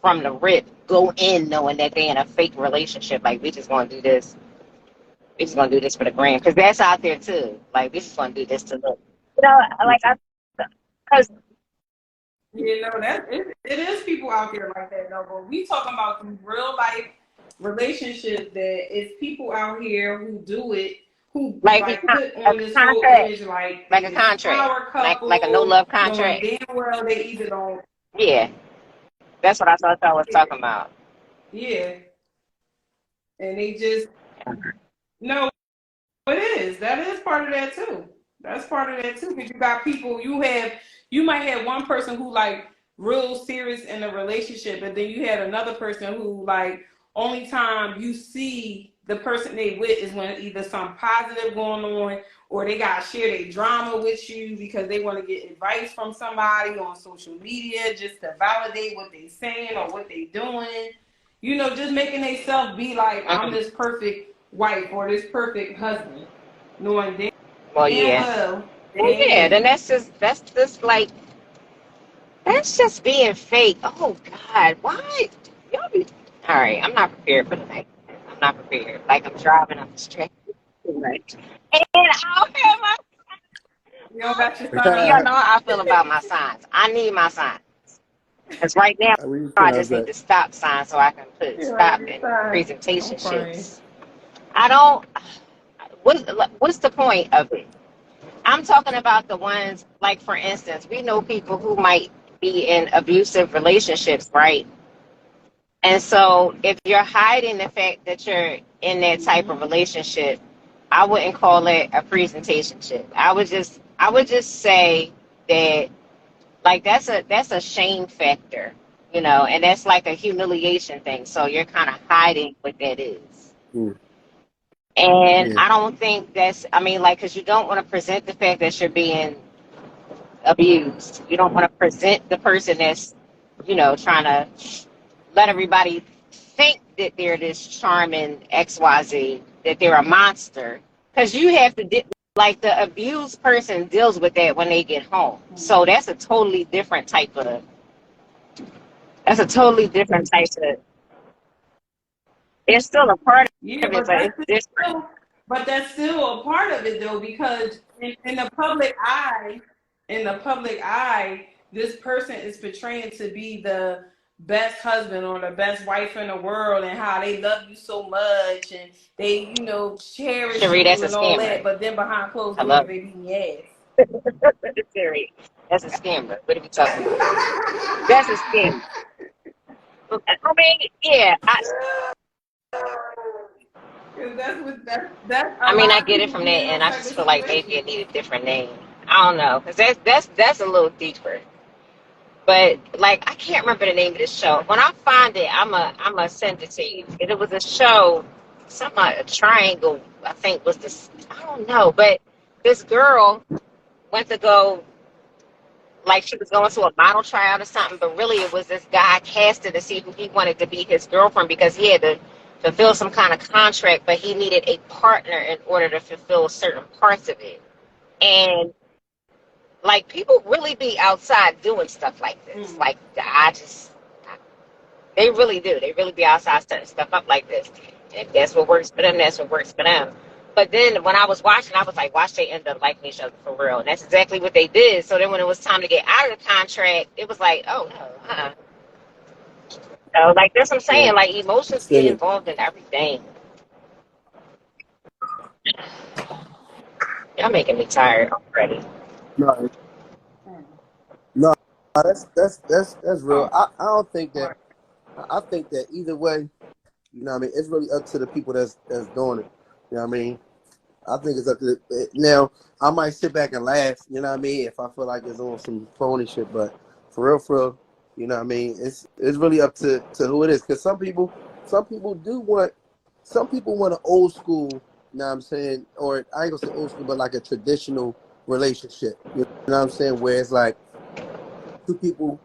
from the rip go in knowing that they're in a fake relationship. Like we just gonna do this. We just gonna do this for the gram because that's out there too. Like we just gonna do this to look. You know, like I, because You know that it is people out there like that though. But we talking about some real life relationships that it's people out here who do it, who like like put a on this whole contract, image like like a they this contract, power like a no couple, love knowing contract. damn well they either don't. Yeah, that's what I thought y'all was Yeah, talking about. yeah, and they just no. It is. That is part of that too. That's part of that too. Because you got people. You might have one person who like real serious in a relationship, but then you had another person who like only time you see the person they with is when either some positive going on or they gotta share their drama with you because they want to get advice from somebody on social media just to validate what they saying or what they doing. Just making themselves be like, I'm Mhm. this perfect wife or this perfect husband, knowing Well, damn yeah. well it Well, ain't yeah, then it. that's just like that's just being fake. Oh God, why y'all be all right? I'm not prepared for the night. I'm not prepared. Like I'm driving up the street, right? And I don't have my. You don't got your You sign. don't know how I feel about my signs. I need my signs because right now We just I put out just need that. the stop sign so I can put You don't stop get your in sign. I'm crying. presentationships. I don't. What's the point of it? I'm talking about the ones, like, for instance, we know people who might be in abusive relationships, right? And so if you're hiding the fact that you're in that type of Mm-hmm. relationship, I wouldn't call it a presentationship. I would just say that like that's a shame factor, and that's like a humiliation thing. So you're kind of hiding what that is. Mm, And yeah. I don't think I mean, like, because you don't want to present the fact that you're being abused. You don't want to present the person that's, trying to let everybody think that they're this charming XYZ, that they're a monster. Because you have to, like, the abused person deals with that when they get home. So that's a totally different type of, it's still a part Yeah, of it, but it's different. but that's still a part of it though, because in the public eye, this person is portraying to be the best husband or the best wife in the world and how they love you so much and they, cherish Cherie, you that's a and all scammer. that, but then behind closed doors Hello? they beating your ass. Cherie, that's a scammer. What are we talking about? That's a scammer. I mean, yeah, Cause that's I a mean, I lot of get it people from that, be in and those I type just of feel like maybe it situations. need a different name. I don't know, because that's a little deeper. But like, I can't remember the name of this show. When I find it, I'm a send it to you. And it was a show, something like a triangle. I think was this. I don't know, but this girl went to go, like, she was going to a model tryout or something, but really it was this guy casted to see who he wanted to be his girlfriend because he had to fulfill some kind of contract, but he needed a partner in order to fulfill certain parts of it. And like, people really be outside doing stuff like this. Mm. Like, they really do. They really be outside setting stuff up like this. And if that's what works for them, that's what works for them. But then when I was watching, I was like, watch they end up liking each other for real. And that's exactly what they did. So then when it was time to get out of the contract, it was like, oh no, So like that's what I'm Yeah. saying. Like emotions get Instead of involved in everything. Y'all making me tired already. no, no, that's real. I don't think that. I think that either way, you know what I mean, it's really up to the people that's doing it. You know what I mean? I think it's up to now. I might sit back and laugh. You know what I mean? If I feel like it's on some phony shit, but for real, you know what I mean? It's really up to who it is. Because some people do want, some people want an old school. You know what I'm saying? Or I ain't gonna say old school, but like a traditional relationship. You know what I'm saying? Where it's like two people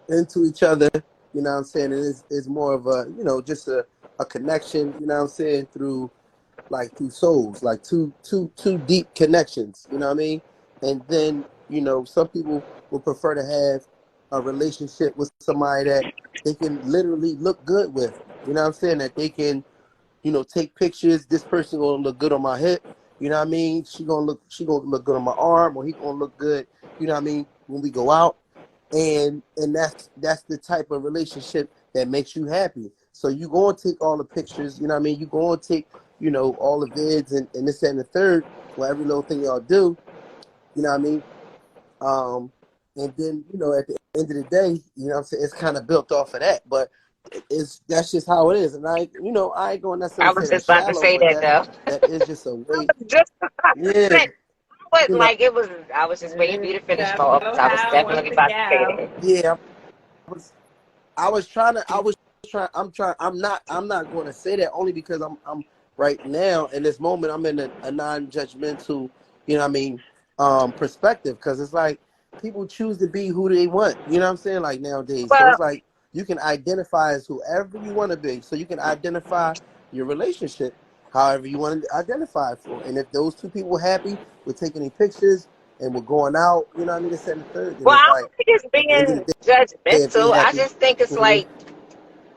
into each other. You know what I'm saying? And it's more of a, just a connection. You know what I'm saying? Through souls, like two deep connections, you know what I mean? And then, some people would prefer to have a relationship with somebody that they can literally look good with. You know what I'm saying? That they can, take pictures. This person gonna look good on my hip. You know what I mean? She gonna look good on my arm, or he gonna look good, you know what I mean, when we go out. And that's the type of relationship that makes you happy. So you go and take all the pictures, you know what I mean? You go and take, all the vids and this that, and the third, for every little thing y'all do, you know what I mean? And then, at the end of the day, you know what I'm saying, it's kind of built off of that. But that's just how it is. And I ain't gonna I necessarily say was that's just about to shallow, say but that that though. that is just a I way. was just about to Yeah, say what you know, like it was. I was just waiting for you to finish, Mo, because Shallow I was how? What's definitely the about to say gal? that. yeah. I was trying. I'm not going to say that only because I'm right now in this moment. I'm in a non-judgmental, what I mean, perspective, because it's like people choose to be who they want. You know what I'm saying? Like nowadays, so Well, it's like you can identify as whoever you want to be. So you can identify your relationship however you want to identify it for. And if those two people are happy with taking any pictures and we're going out, you know what I mean, this and the third, then well, it's I like don't think it's at the end of being the day, if they judgmental. I happy. just think it's Mhm. like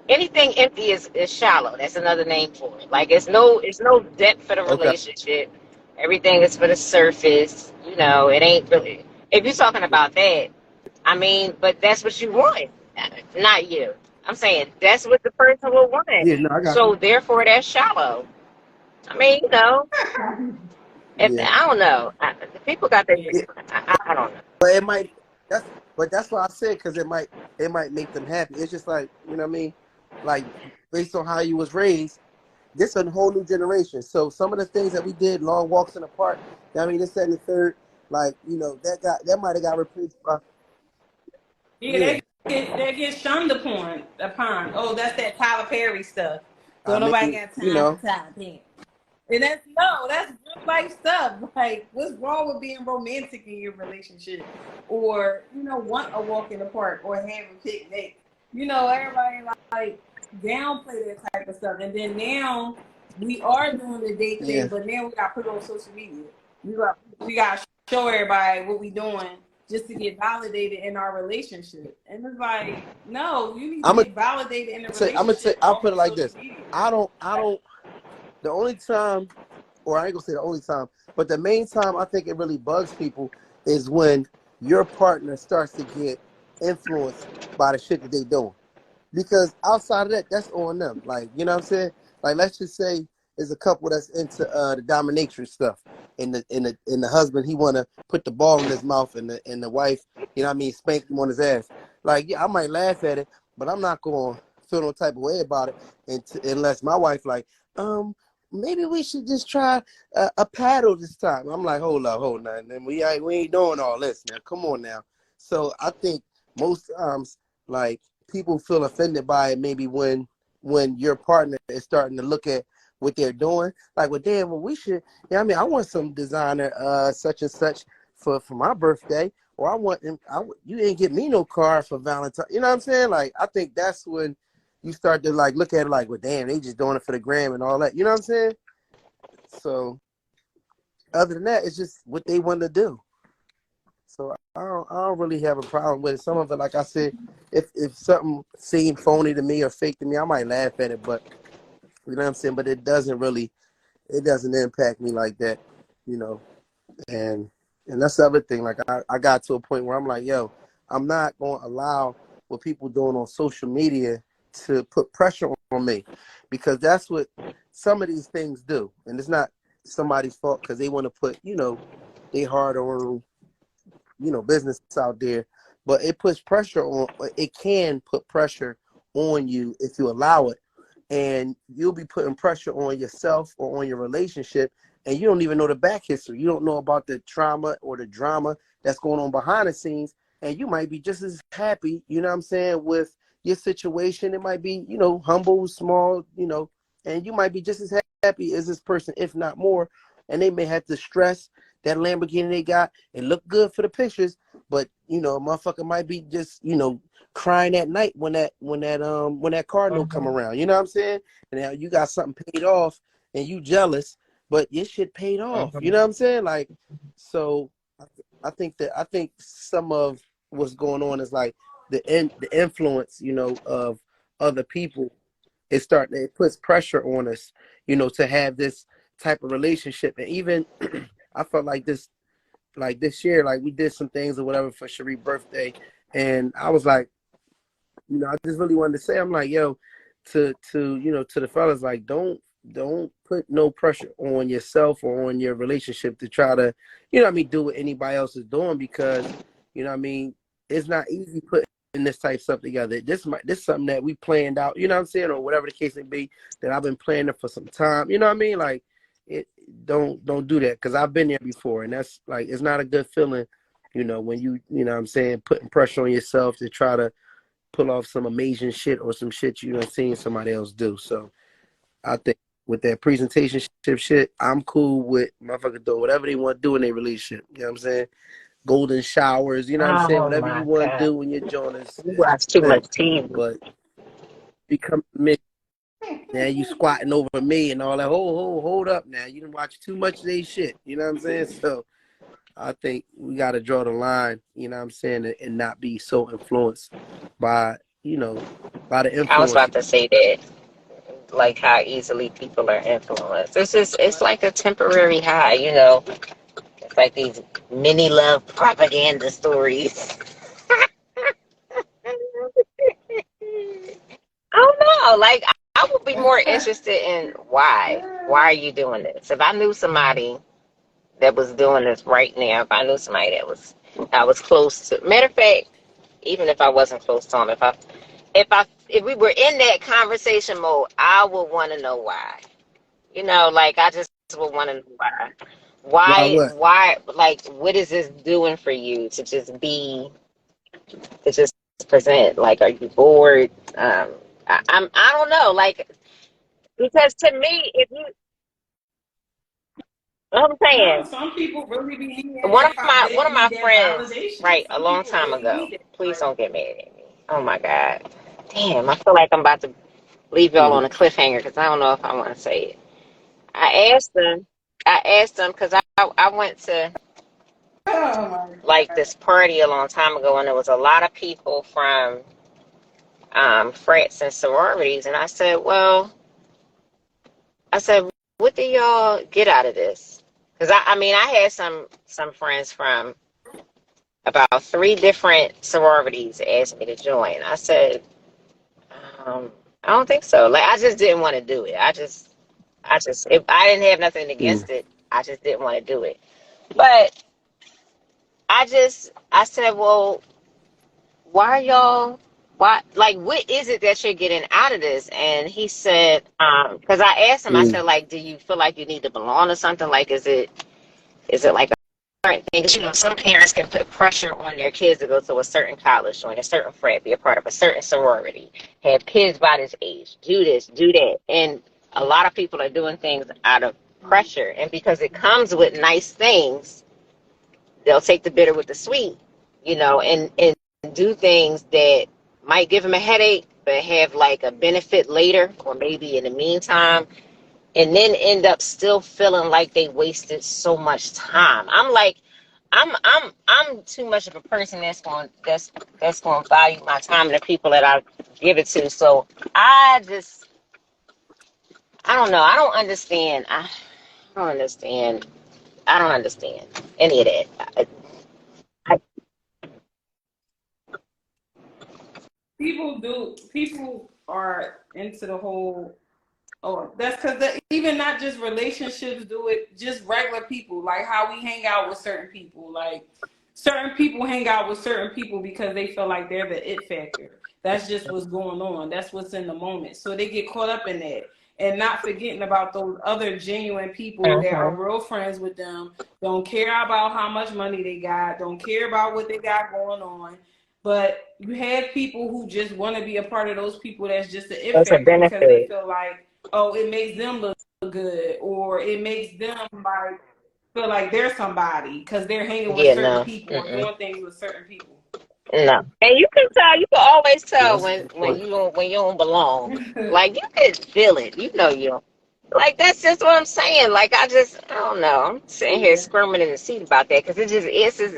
anything empty is shallow. That's another name for it. Like it's no depth for the Okay. relationship. Everything is for the surface. It ain't really. If you're talking about that, I mean, but that's what you want, not you. I'm saying that's what the person will want. Yeah, no, I got So you. therefore, that's shallow. I mean, if Yeah. I don't know, the people got their. Yeah. Yeah, I don't know. but it might. That's what I said, because it might make them happy. It's just like, what I mean, like based on how you was raised. This a whole new generation. So some of the things that we did, long walks in the park. I mean, this that, and the third, like, that might have got replaced by. Yeah, Yeah. they get shunned upon. Oh, that's that Tyler Perry stuff. I Don't nobody mean, got time for Tyler Perry. And that's real life stuff. Like, what's wrong with being romantic in your relationship, or want a walk in the park or have a picnic? Everybody like downplay that type of stuff, and then now we are doing the date yeah. thing, but now we got to put it on social media. We got to show everybody what we doing just to get validated in our relationship, and it's like, no, you need to I'm gonna get validated in the say. I'm gonna say. relationship I'll off put it of like social this. media. I don't. The only time, or I ain't gonna say the only time, but the main time I think it really bugs people is when your partner starts to get influenced by the shit that they doing. Because outside of that, that's on them. Like, you know what I'm saying? Like, let's just say there's a couple that's into the dominatrix stuff, and the husband, he wanna put the ball in his mouth, and the wife, you know what I mean, spank him on his ass. Like, yeah, I might laugh at it, but I'm not gonna feel no type of way about it unless my wife like, maybe we should just try a paddle this time. I'm like, hold on, and we ain't doing all this now. Come on now. So I think most times, like, people feel offended by it maybe when your partner is starting to look at what they're doing. Like, well, damn, well, we should. Yeah, I mean, I want some designer such and such for my birthday, or I want him. You didn't get me no car for Valentine. You know what I'm saying? Like, I think that's when you start to like look at it like, well, damn, they just doing it for the gram and all that. You know what I'm saying? So other than that, it's just what they want to do. So I don't really have a problem with it. Some of it, like I said, if something seemed phony to me or fake to me, I might laugh at it. But you know what I'm saying? But it doesn't really it doesn't impact me like that, you know. And that's the other thing. Like I got to a point where I'm like, yo, I'm not going to allow what people doing on social media to put pressure on me, because that's what some of these things do, and it's not somebody's fault because they want to put, they hard on, business out there, but it puts pressure on. It can put pressure on you if you allow it, and you'll be putting pressure on yourself or on your relationship, and you don't even know the back history. You don't know about the trauma or the drama that's going on behind the scenes, and you might be just as happy, you know what I'm saying, with your situation. It might be, humble, small, and you might be just as happy as this person, if not more, and they may have to stress that Lamborghini they got and look good for the pictures, but a motherfucker might be just, crying at night when that car note come Mm-hmm. around. You know what I'm saying? And now you got something paid off and you jealous, but your shit paid off. You Mm-hmm. know what I'm saying? Like, so I think some of what's going on is like the influence, of other people. It puts pressure on us, to have this type of relationship. And even I felt like this year, like we did some things or whatever for Cherie's birthday, and I was like, I just really wanted to say, I'm like, yo, to the fellas, like, don't put no pressure on yourself or on your relationship to try to, do what anybody else is doing, because, it's not easy putting this type of stuff together. This is something that we planned out, you know what I'm saying, or whatever the case may be, that I've been planning for some time. You know what I mean? Like, it don't do that, because I've been there before, and that's like, it's not a good feeling, when you know what I'm saying, putting pressure on yourself to try to pull off some amazing shit or some shit you done seen somebody else do. So I think with that presentation shit, I'm cool with motherfuckers do whatever they want to do in their relationship. You know what I'm saying? Golden showers, you know what I'm saying? Oh Whatever you my want to God. do when you're joint You is watch too thing. much TV. But become me. Now you squatting over me and all that. Hold up now. You done watch too much of their shit. You know what I'm saying? So I think we got to draw the line, you know what I'm saying, and not be so influenced by, by the I was influence. about to say that, like how easily people are influenced. It's like a temporary high, you know. It's like these mini love propaganda stories. I don't know. Like I would be more interested in why. Why are you doing this? If I knew somebody that was doing this right now, if I knew somebody that was I was close to, matter of fact, even if I wasn't close to them, if we were in that conversation mode, I would want to know why. You know, like I just would want to know why. Why Why what? why like what is this doing for you to just present? Like are you bored? I don't know. Like because to me, if you I'm No, saying some people really be needing that. They one of my need that friends, validation. right, a Some long people time really ago, need it. please Like, don't get mad at me. Oh my God. Damn, I feel like I'm about to leave y'all Mhm. on a cliffhanger because I don't know if I want to say it. I asked them, because I went to oh my like god. this party a long time ago and there was a lot of people from frats and sororities. And I said, what do y'all get out of this? Because I mean, I had some friends from about three different sororities asked me to join. I said, um, I don't think so. Like, I just didn't want to do it. If I didn't have nothing Mm. against it, I just didn't want to do it. But I said, well, why y'all, like, what is it that you're getting out of this? And he said, because I asked him, I Mm. said, like, do you feel like you need to belong to something? Like, is it like a certain thing? 'Cause, you know, some parents can put pressure on their kids to go to a certain college, join a certain frat, be a part of a certain sorority, have kids by this age, do this, do that. And a lot of people are doing things out of pressure. And because it comes with nice things, they'll take the bitter with the sweet, you know, and do things that might give them a headache, but have like a benefit later or maybe in the meantime, and then end up still feeling like they wasted so much time. I'm like, I'm too much of a person that's going to value my time and the people that I give it to. So I don't know. I don't understand. don't understand. I don't understand any of that. I, People are into the whole. Oh, that's because even not just relationships do it, just regular people, like how we hang out with certain people. Like certain people hang out with certain people because they feel like they're the it factor. That's just what's going on. That's what's in the moment. So they get caught up in that and not forgetting about those other genuine people that uh-huh. are real friends with them, don't care about how much money they got, don't care about what they got going on. But you have people who just want to be a part of those people that's just the it That's a factor because they benefit. feel like, oh, it makes them look good, or it makes them like feel like they're somebody because they're hanging with Yeah, certain no. people or Mm-mm. doing things with certain people. No. And you can tell, you can always Yeah, tell that's a good when point. you don't belong. Like you can feel it. You know you don't. Like that's just what I'm saying. Like I don't know. I'm sitting here Yeah. squirming in the seat about that because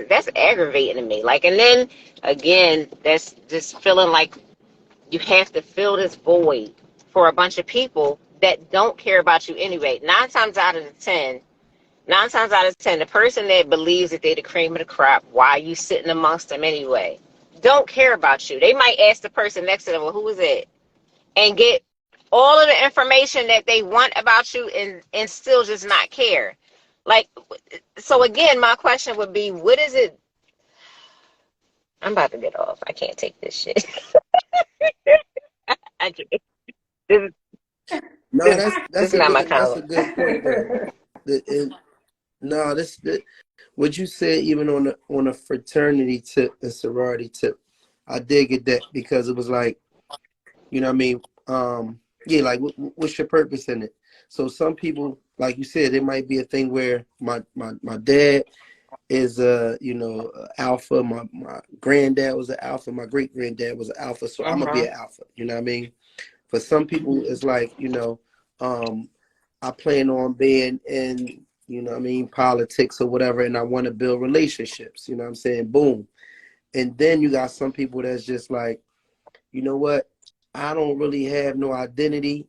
that's aggravating to me. Like, and then again, that's just feeling like you have to fill this void for a bunch of people that don't care about you anyway. Nine times out of ten, the person that believes that they're the cream of the crop, why are you sitting amongst them anyway? Don't care about you. They might ask the person next to them, well, who is it? And get all of the information that they want about you and still just not care. Like, so again, my question would be, what is it? I'm about to get off. I can't take this shit. I can't. This, No, this, that's this is a not my good kind of. point though. And no, what you said even on a fraternity tip and sorority tip, I did get that because it was like, you know what I mean? Yeah, like what's your purpose in it? So some people, like you said, it might be a thing where my dad is alpha, my granddad was an alpha, my great granddad was an alpha, so I'm gonna be Uh-huh. an alpha. You know what I mean? For some people, it's like, um, I plan on being in, what I mean, politics or whatever, and I want to build relationships. You know what I'm saying? Boom. And then you got some people that's just like, you know what? I don't really have no identity.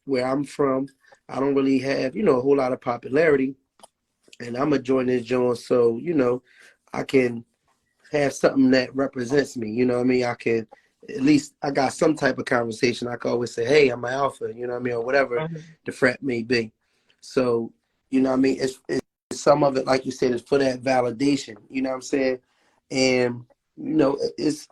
Where I'm from. I don't really have, a whole lot of popularity, and I'm gonna join this joint so I can have something that represents me. You know what I mean? I can at least I got some type of conversation. I can always say, "Hey, I'm an alpha," you know what I mean, or whatever Uh-huh. the frat may be. So, you know what I mean? It's some of it, like you said, is for that validation. You know what I'm saying? And it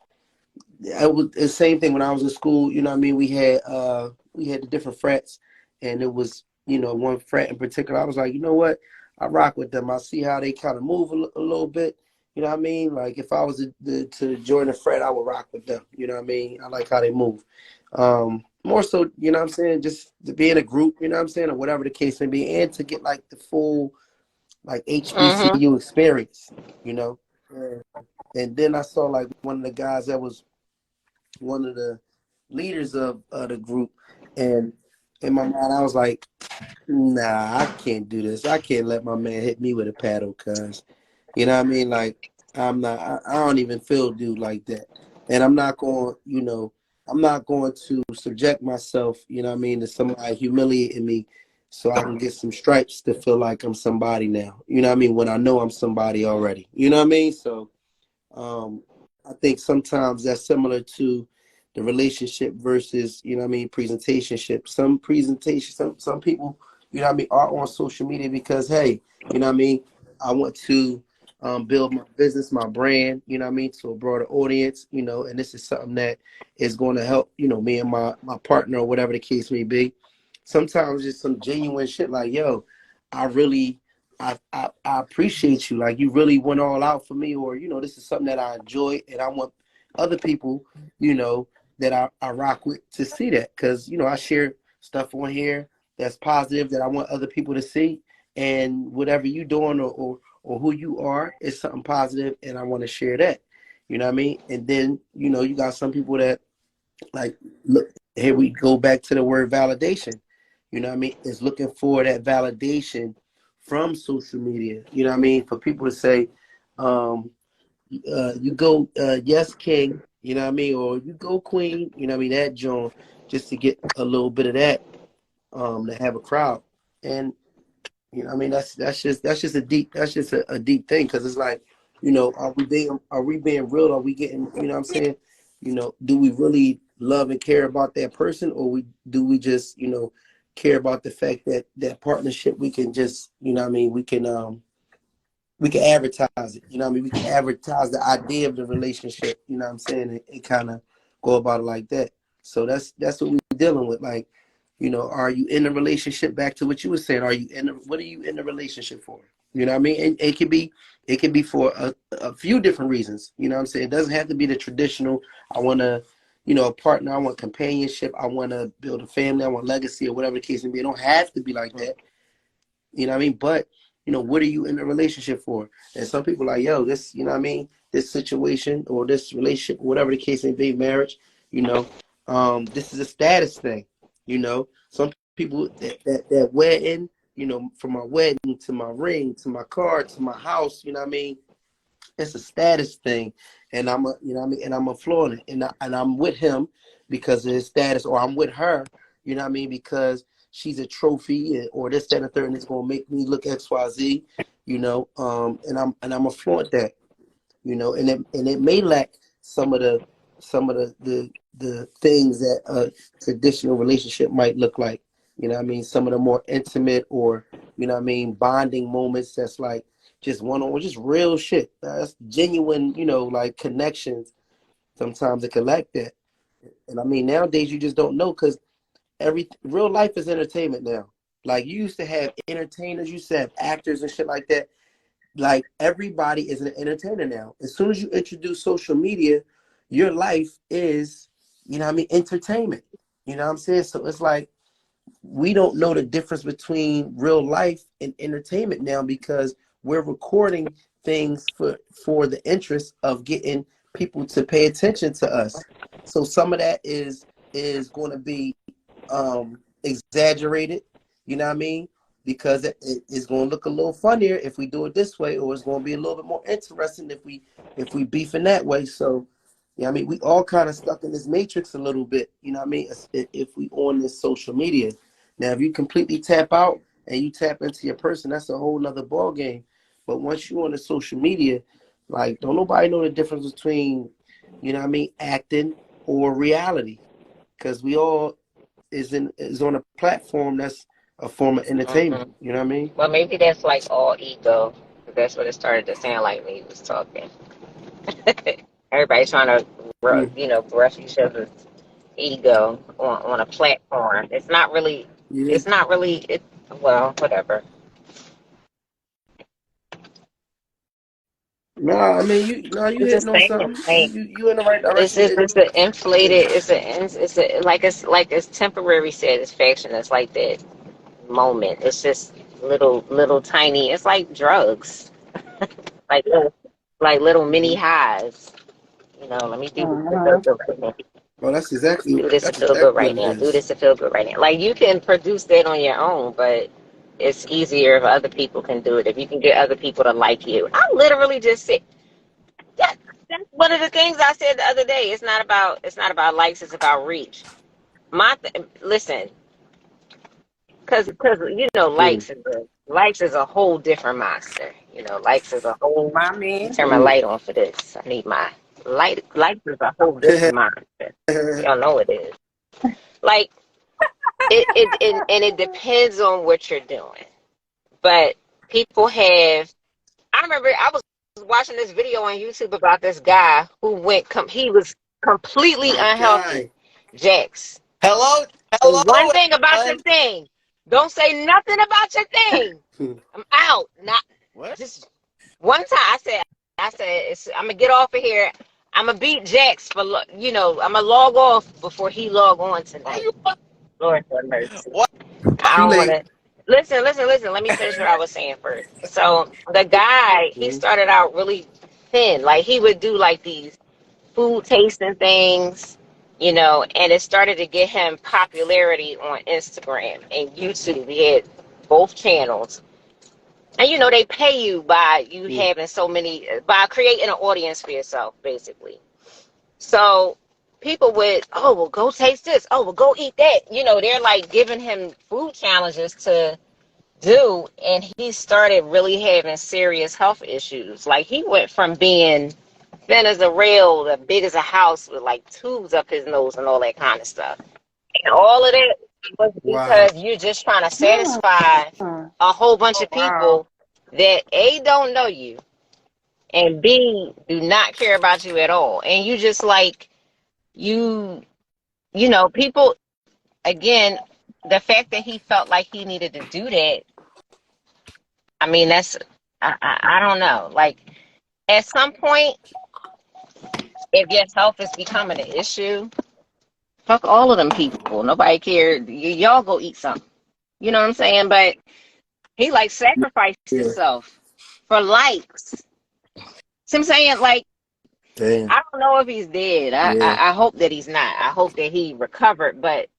was the same thing when I was in school. You know what I mean? We had the different frats, and it was one frat in particular. I was like, you know what? I rock with them. I see how they kind of move a little bit. You know what I mean? Like if I was to join a frat, I would rock with them. You know what I mean? I like how they move. More so, you know what I'm saying? Just to be in a group, you know what I'm saying, or whatever the case may be, and to get like the full like Uh-huh. HBCU experience. You know. And then I saw like one of the guys that was one of the leaders of the group, and in my mind I was like, nah, I can't do this. I can't let my man hit me with a paddle, cuz you know what I mean. Like I don't even feel dude like that, and I'm not going to subject myself, you know what I mean, to somebody humiliating me so I can get some stripes to feel like I'm somebody now, you know what I mean, when I know I'm somebody already, you know what I mean. So um, I think sometimes that's similar to the relationship versus, you know what I mean, presentationship. Some people, you know what I mean, are on social media because, hey, you know what I mean, I want to build my business, my brand, you know what I mean, to a broader audience, and this is something that is going to help, me and my partner or whatever the case may be. Sometimes just some genuine shit like, yo, I really I appreciate you. Like you really went all out for me, or this is something that I enjoy, and I want other people, you know, that I rock with to see that, because I share stuff on here that's positive that I want other people to see, and whatever you doing or who you are is something positive, and I want to share that. You know what I mean? And then you got some people that like look. Here we go back to the word validation. You know what I mean? Is looking for that validation from social media. You know what I mean? For people to say, um, you go, yes, king. You know what I mean? Or you go, queen. You know what I mean? That joint, just to get a little bit of that, to have a crowd. And You know, what I mean, that's just a deep thing because it's like, are we being real? Are we getting, you know what I'm saying? Do we really love and care about that person, or we just, care about the fact that that partnership we can just, what I mean, we can advertise it. You know what I mean? We can advertise the idea of the relationship, you know what I'm saying? And kind of go about it like that. So that's what we're dealing with. Like, are you in a relationship? Back to what you were saying. What are you in a relationship for? You know what I mean? And it can be for a few different reasons. You know what I'm saying? It doesn't have to be the traditional, I want to, a partner, I want companionship, I want to build a family, I want legacy, or whatever the case may be. It don't have to be like that. You know what I mean? But, what are you in a relationship for? And some people are like, yo, this, you know what I mean? This situation or this relationship, whatever the case may be, marriage, this is a status thing. Some people that wedding, from my wedding to my ring to my car to my house, you know what I mean? It's a status thing, and you know what I mean, and I'm a flaunt it, and I'm with him because of his status, or I'm with her, you know what I mean, because she's a trophy, or this, that, and the third, and it's gonna make me look X, Y, Z, and I'm a flaunt that, and it may lack some of the things that a traditional relationship might look like. You know what I mean? Some of the more intimate, or, you know what I mean, bonding moments that's like just one on one, just real shit. That's genuine, like connections. Sometimes it can lack that. And I mean, nowadays you just don't know, because every real life is entertainment now. Like, you used to have entertainers, you used to have actors and shit like that. Like, everybody is an entertainer now. As soon as you introduce social media, your life is, you know what I mean, entertainment. You know what I'm saying? So it's like, we don't know the difference between real life and entertainment now, because we're recording things for the interest of getting people to pay attention to us. So some of that is going to be exaggerated, you know what I mean? Because it is going to look a little funnier if we do it this way, or it's going to be a little bit more interesting if we beef in that way. So, yeah, I mean, we all kind of stuck in this matrix a little bit, you know what I mean? If we on this social media. Now, if you completely tap out and you tap into your person, that's a whole nother ball game. But once you're on the social media, like, don't nobody know the difference between, you know what I mean, acting or reality. Because we all is on a platform that's a form of entertainment. Hmm. You know what I mean? Well, maybe that's like all ego. That's what it started to sound like when he was talking. Everybody's trying to, Mm, brush each other's ego on a platform. It's not really. yeah. It's not really. It. Well, whatever. No, I mean, you I'm hitting just on saying, something. You like, you you in the right it's direction. just it's an Yeah. inflated. It's a like it's temporary satisfaction. It's like that moment. It's just little tiny. It's like drugs. Like little mini highs. Let me do this to feel Uh-huh. good right now. Oh, Do this to that's feel good exactly right what it now. Do is. this to feel good right now. Like, you can produce that on your own, but it's easier if other people can do it. If you can get other people to like you. I literally just said that. That's one of the things I said the other day. It's not about likes. It's about reach. Listen, because Mm, likes is a whole different monster. Likes is a whole. My Let me man. turn my mm. light on for this. I need my light. Likes is a whole different monster. Y'all know it is. Like, and it depends on what you're doing. But people have. I remember I was watching this video on YouTube about this guy who he was completely My unhealthy. guy. Jax. Hello, And one hello, thing about your everyone. thing, don't say nothing about your thing. I'm out. Not What? just one time. I'm gonna get off of here. I'm gonna beat Jax I'm gonna log off before he log on Why tonight. you? Lord have mercy. What? I Too don't want late. to. Listen. Let me finish what I was saying first. So the guy, he Mm, started out really thin. Like, he would do like these food tasting things, and it started to get him popularity on Instagram and YouTube. He had both channels. And they pay you by you mm, having by creating an audience for yourself, basically. So people would, oh, well, go taste this. Oh, well, go eat that. They're like giving him food challenges to do, and he started really having serious health issues. Like he went from being thin as a rail to big as a house with like tubes up his nose and all that kind of stuff. And all of that was Wow. because you're just trying to satisfy a whole bunch of Wow. people that A, don't know you, and B, do not care about you at all. And you just like, you know, people, again, the fact that he felt like he needed to do that, I mean, that's, I don't know. Like, at some point, if your health is becoming an issue, fuck all of them people. Nobody cared. Y'all go eat something. You know what I'm saying? But he like sacrificed Yeah. himself for likes. See what I'm saying? Like, Damn. I don't know if he's dead. Yeah. I hope that he's not. I hope that he recovered. But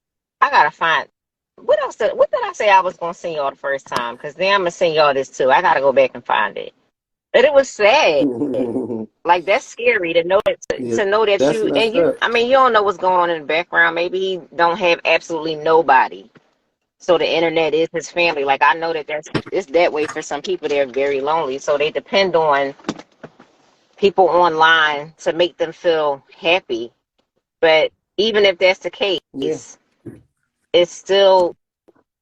I gotta find what else. What did I say I was gonna send y'all the first time? Because then I'm gonna send y'all this too. I gotta go back and find it. But it was sad. Like that's scary to know that Yeah. to know that That's you and messed you. up. I mean, you don't know what's going on in the background. Maybe he don't have absolutely nobody. So the internet is his family. Like I know that it's that way for some people. They're very lonely, so they depend on people online to make them feel happy. But even if that's the case, Yeah. it's still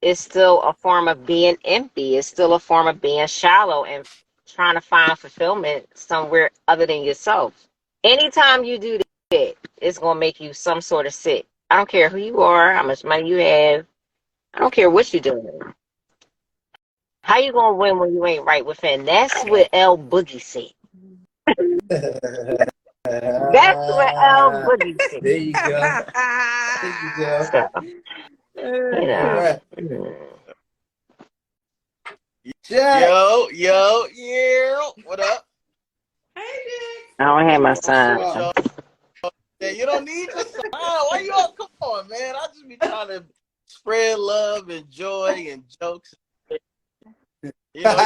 it's still a form of being empty. It's still a form of being shallow and trying to find fulfillment somewhere other than yourself. Anytime you do that, it's gonna make you some sort of sick. I don't care who you are, how much money you have. I don't care what you're doing. How you gonna win when you ain't right within? That's what L Boogie said. there That's what L Boogie said. you go. There you go. So, you All know. right. Mm. Jack. Yo, what up? Hey, I don't have my What's up son. with y'all? Yeah, you don't need your sign. Why you all come on, man? I just be trying to spread love and joy and jokes. You know,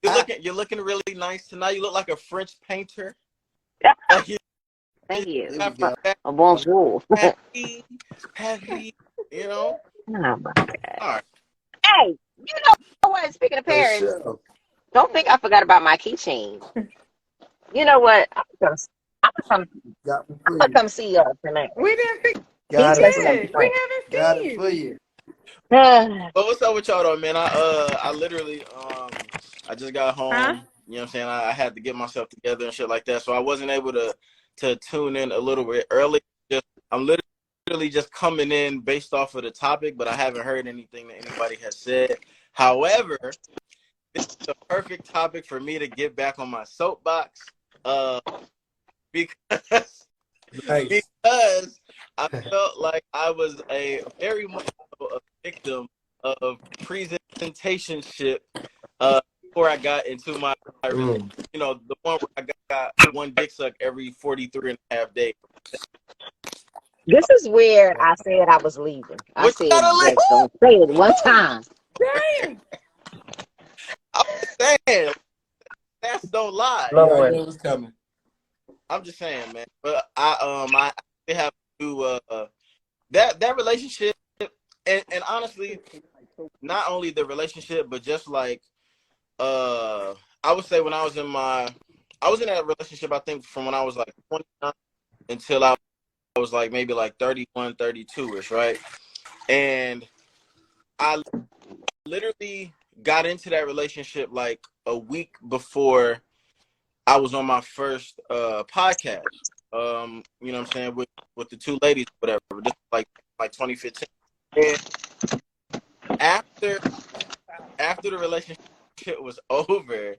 Okay. you're looking really nice tonight. You look like a French painter. Like you Thank you. There we go. A bonjour. Paris, you know? Oh my God. All right. Hey, you know what? Speaking of For Paris, sure. don't think I forgot about my keychain. You know what? I'm gonna come, Got it I'm for gonna you. come see y'all tonight. we didn't think He Got it just for sent you. the we link. haven't Got seen it for you. you. But what's up with y'all though, man? I literally I just got Huh? home. You know what I'm saying? I had to get myself together and shit like that. So I wasn't able to tune in a little bit early. I'm literally just coming in based off of the topic, but I haven't heard anything that anybody has said. However, this is the perfect topic for me to get back on my soapbox. Because Nice. because I felt like I was a very much a victim of presentationship before I got into my relationship. Mm. You know, the one where I got one dick suck every 43 and a half days. This is where I said I was leaving. I Which said, gotta just don't say it one time. Damn. I'm just saying, stats don't lie. You already Lord. know what's coming. I'm just saying, man. But I have to that relationship and honestly, not only the relationship, but just like I would say when I was in that relationship, I think from when I was like 29 until I was like maybe like 31, 32-ish, right? And I literally got into that relationship like a week before I was on my first podcast. You know what I'm saying, with the two ladies, whatever. This like 2015. And after the relationship was over,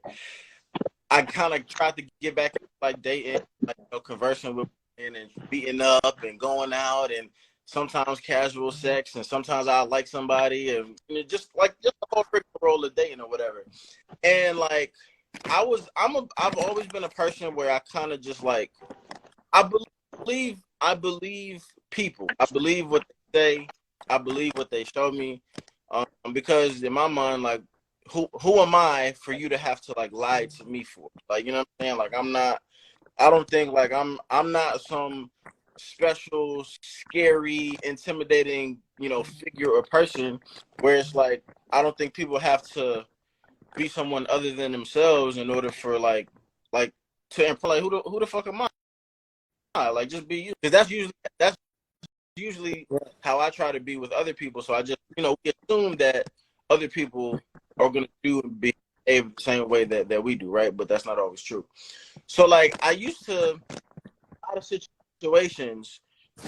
I kind of tried to get back like dating, like, you know, conversing with men and beating up and going out and sometimes casual sex and sometimes I like somebody and you know, just the whole freaking role of dating or whatever. And like I've always been a person where I kind of just like I believe people. I believe what they say. I believe what they show me. Because in my mind, like, who am I for you to have to like lie to me for? Like, you know what I'm saying? Like, I don't think like I'm not some special, scary, intimidating, you know, figure or person where it's like I don't think people have to be someone other than themselves in order for like to impress. Like who the fuck am I? Like just be you, because that's usually how I try to be with other people. So I just we assume that other people are gonna do and behave the same way that we do, right? But that's not always true. So like I used to a lot of situations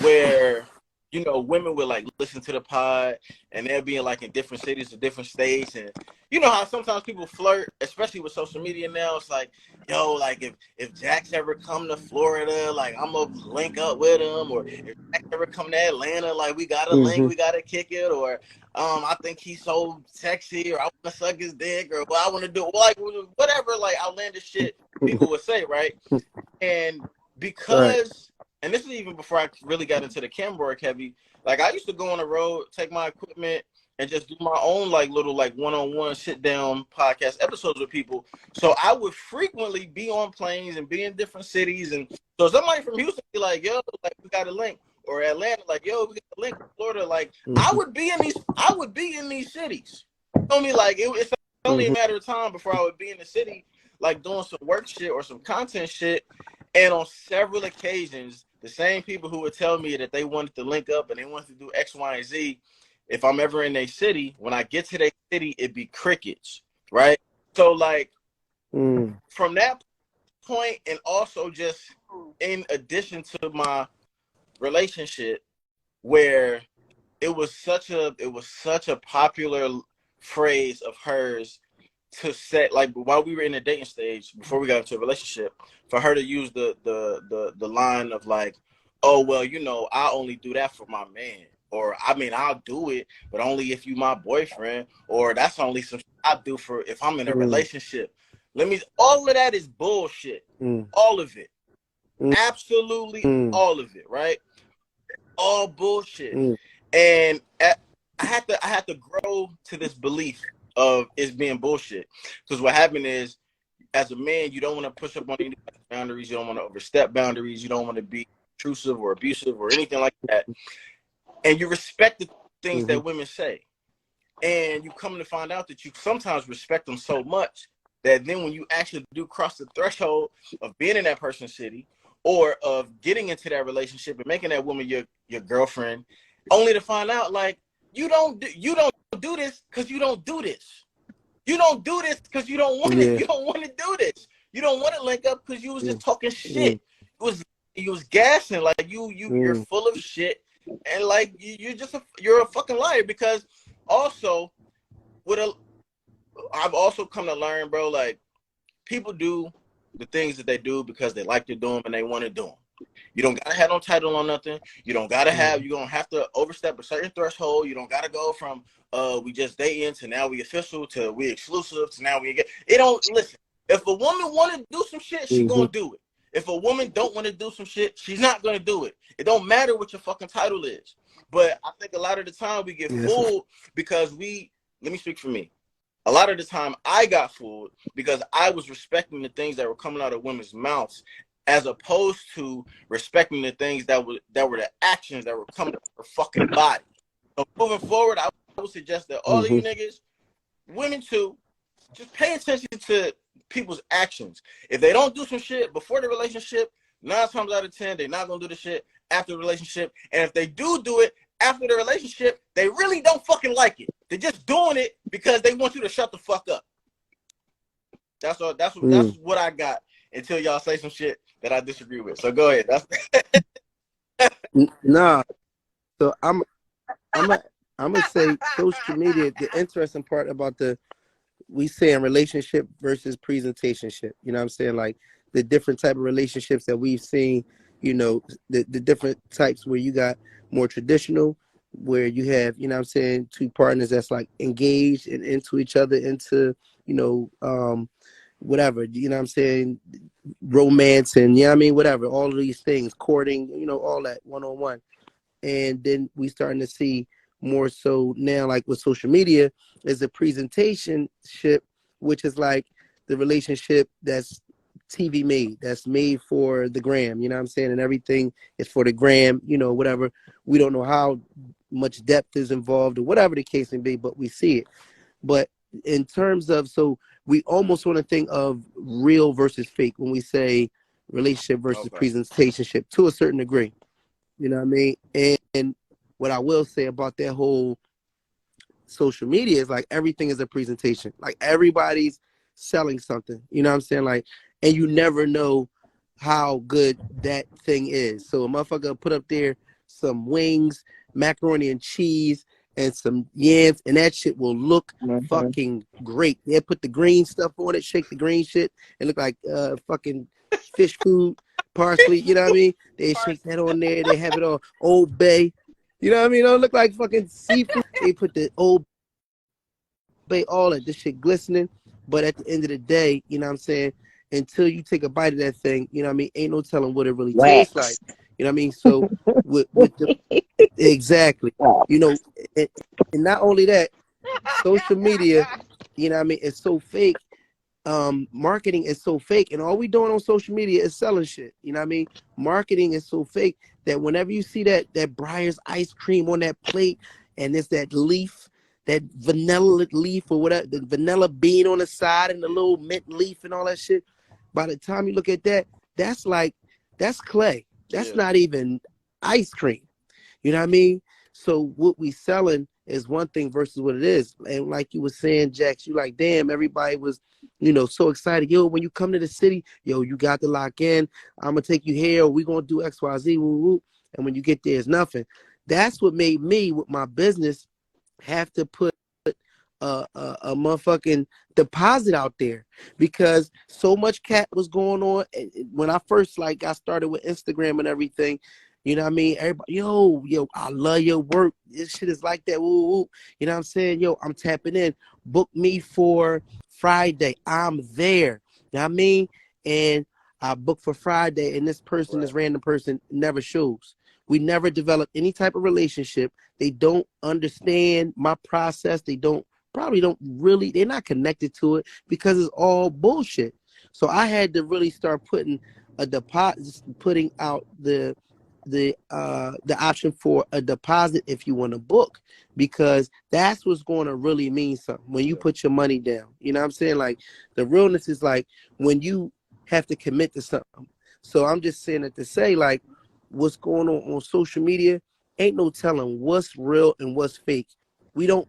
where women would like listen to the pod and they'll be in like in different cities or different states, and you know how sometimes people flirt, especially with social media now. It's like, yo, like if Jack's ever come to Florida, like I'm gonna link up with him, or if Jack ever come to Atlanta, like we gotta link, we gotta kick it, or I think he's so sexy, or I wanna suck his dick, or what I wanna do, like whatever, like outlandish shit people would say, right? And because, and this is even before I really got into the camera work heavy, like I used to go on the road, take my equipment, and just do my own like little like one-on-one sit down podcast episodes with people. So I would frequently be on planes and be in different cities, and so somebody from Houston be like, yo, like we got a link, or Atlanta, like, yo, we got a link, Florida, like I would be in these cities. You know me, like it's only a matter of time before I would be in the city, like doing some work shit or some content shit. And on several occasions, the same people who would tell me that they wanted to link up and they wanted to do X, Y, and Z, if I'm ever in a city, when I get to their city, it'd be crickets, right? So, like, from that point, and also just in addition to my relationship, where it was such a popular phrase of hers to set, like while we were in the dating stage before we got into a relationship, for her to use the line of like, oh well, I only do that for my man, or I mean I'll do it, but only if you my boyfriend, or that's only some I do for if I'm in a relationship. All of that is bullshit. All of it. Absolutely all of it, right? All bullshit. And I had to grow to this belief of it's being bullshit, because what happened is, as a man, you don't want to push up on any boundaries, you don't want to overstep boundaries, you don't want to be intrusive or abusive or anything like that, and you respect the things that women say, and you come to find out that you sometimes respect them so much that then when you actually do cross the threshold of being in that person's city, or of getting into that relationship and making that woman your girlfriend, only to find out like you don't do this because you don't do this. You don't do this because you don't want it. You don't want to do this. You don't want to link up because you was just talking shit. You was gassing, like you're full of shit, and like you're a fucking liar. Because also I've also come to learn, bro, like people do the things that they do because they like to do them and they want to do them. You don't gotta have no title on nothing. You don't gotta you don't have to overstep a certain threshold. You don't gotta go from we just dating to now we official to we exclusive to now we get it. Don't listen. If a woman want to do some shit, she gonna do it. If a woman don't want to do some shit, she's not gonna do it. It don't matter what your fucking title is. But I think a lot of the time we get fooled because let me speak for me. A lot of the time I got fooled because I was respecting the things that were coming out of women's mouths, as opposed to respecting the things that were the actions that were coming out of her fucking body. So moving forward, I would suggest that all of you niggas, women too, just pay attention to people's actions. If they don't do some shit before the relationship, 9 times out of 10, they're not gonna do the shit after the relationship. And if they do it after the relationship, they really don't fucking like it. They're just doing it because they want you to shut the fuck up. That's all. That's what I got until y'all say some shit that I disagree with. So go ahead. Nah. So I'm gonna say social media. The interesting part about we saying relationship versus presentationship. You know what I'm saying? Like the different type of relationships that we've seen. The different types where you got more traditional, where you have, you know what I'm saying, two partners that's like engaged and into each other, into, whatever, you know what I'm saying, romance and, you know what I mean, whatever, all of these things, courting, all that one-on-one. And then we starting to see more so now, like with social media, is a presentationship, which is like the relationship that's TV made, that's made for the gram, you know what I'm saying? And everything is for the gram, whatever. We don't know how much depth is involved or whatever the case may be, but we see it. But in terms of, so we almost want to think of real versus fake when we say relationship versus Okay. presentationship to a certain degree. You know what I mean? And what I will say about that whole social media is like everything is a presentation. Like everybody's selling something. You know what I'm saying? Like, and you never know how good that thing is. So a motherfucker put up there some wings, macaroni and cheese, and some yams, and that shit will look Mm-hmm. fucking great. They put the green stuff on it, shake the green shit, and look like fucking fish food, parsley. You know what I mean? They shake that on there. They have it on Old Bay. You know what I mean? It don't look like fucking seafood. They put the Old Bay, all that, this shit glistening. But at the end of the day, you know what I'm saying? Until you take a bite of that thing, you know what I mean? Ain't no telling what it really tastes like. Wax. You know what I mean? So with the exactly, you know, and, and not only that, social media, you know what I mean, it's so fake. Marketing is so fake, and all we doing on social media is selling shit. You know what I mean? Marketing is so fake that whenever you see that Breyer's ice cream on that plate, and there's that leaf, that vanilla leaf or whatever, the vanilla bean on the side, and the little mint leaf and all that shit. By the time you look at that, that's like that's clay. That's Yeah. not even ice cream. You know what I mean? So what we selling is one thing versus what it is. And like you were saying, Jax, you like, damn, everybody was, so excited. Yo, when you come to the city, yo, you got to lock in. I'm gonna take you here, or we gonna do XYZ, woo, woo. And when you get there, it's nothing. That's what made me with my business have to put a motherfucking deposit out there because so much cat was going on. When I first like got started with Instagram and everything, you know what I mean? Everybody, yo, I love your work. This shit is like that. Woo, woo. You know what I'm saying? Yo, I'm tapping in. Book me for Friday. I'm there. You know what I mean? And I booked for Friday, and this person, Right. this random person, never shows. We never developed any type of relationship. They don't understand my process. They probably don't really, they're not connected to it because it's all bullshit. So I had to really start putting a deposit, putting out the option for a deposit if you want to book, because that's what's going to really mean something when you Yeah. put your money down. You know what I'm saying? Like the realness is like when you have to commit to something. So I'm just saying it to say like what's going on social media, ain't no telling what's real and what's fake. We don't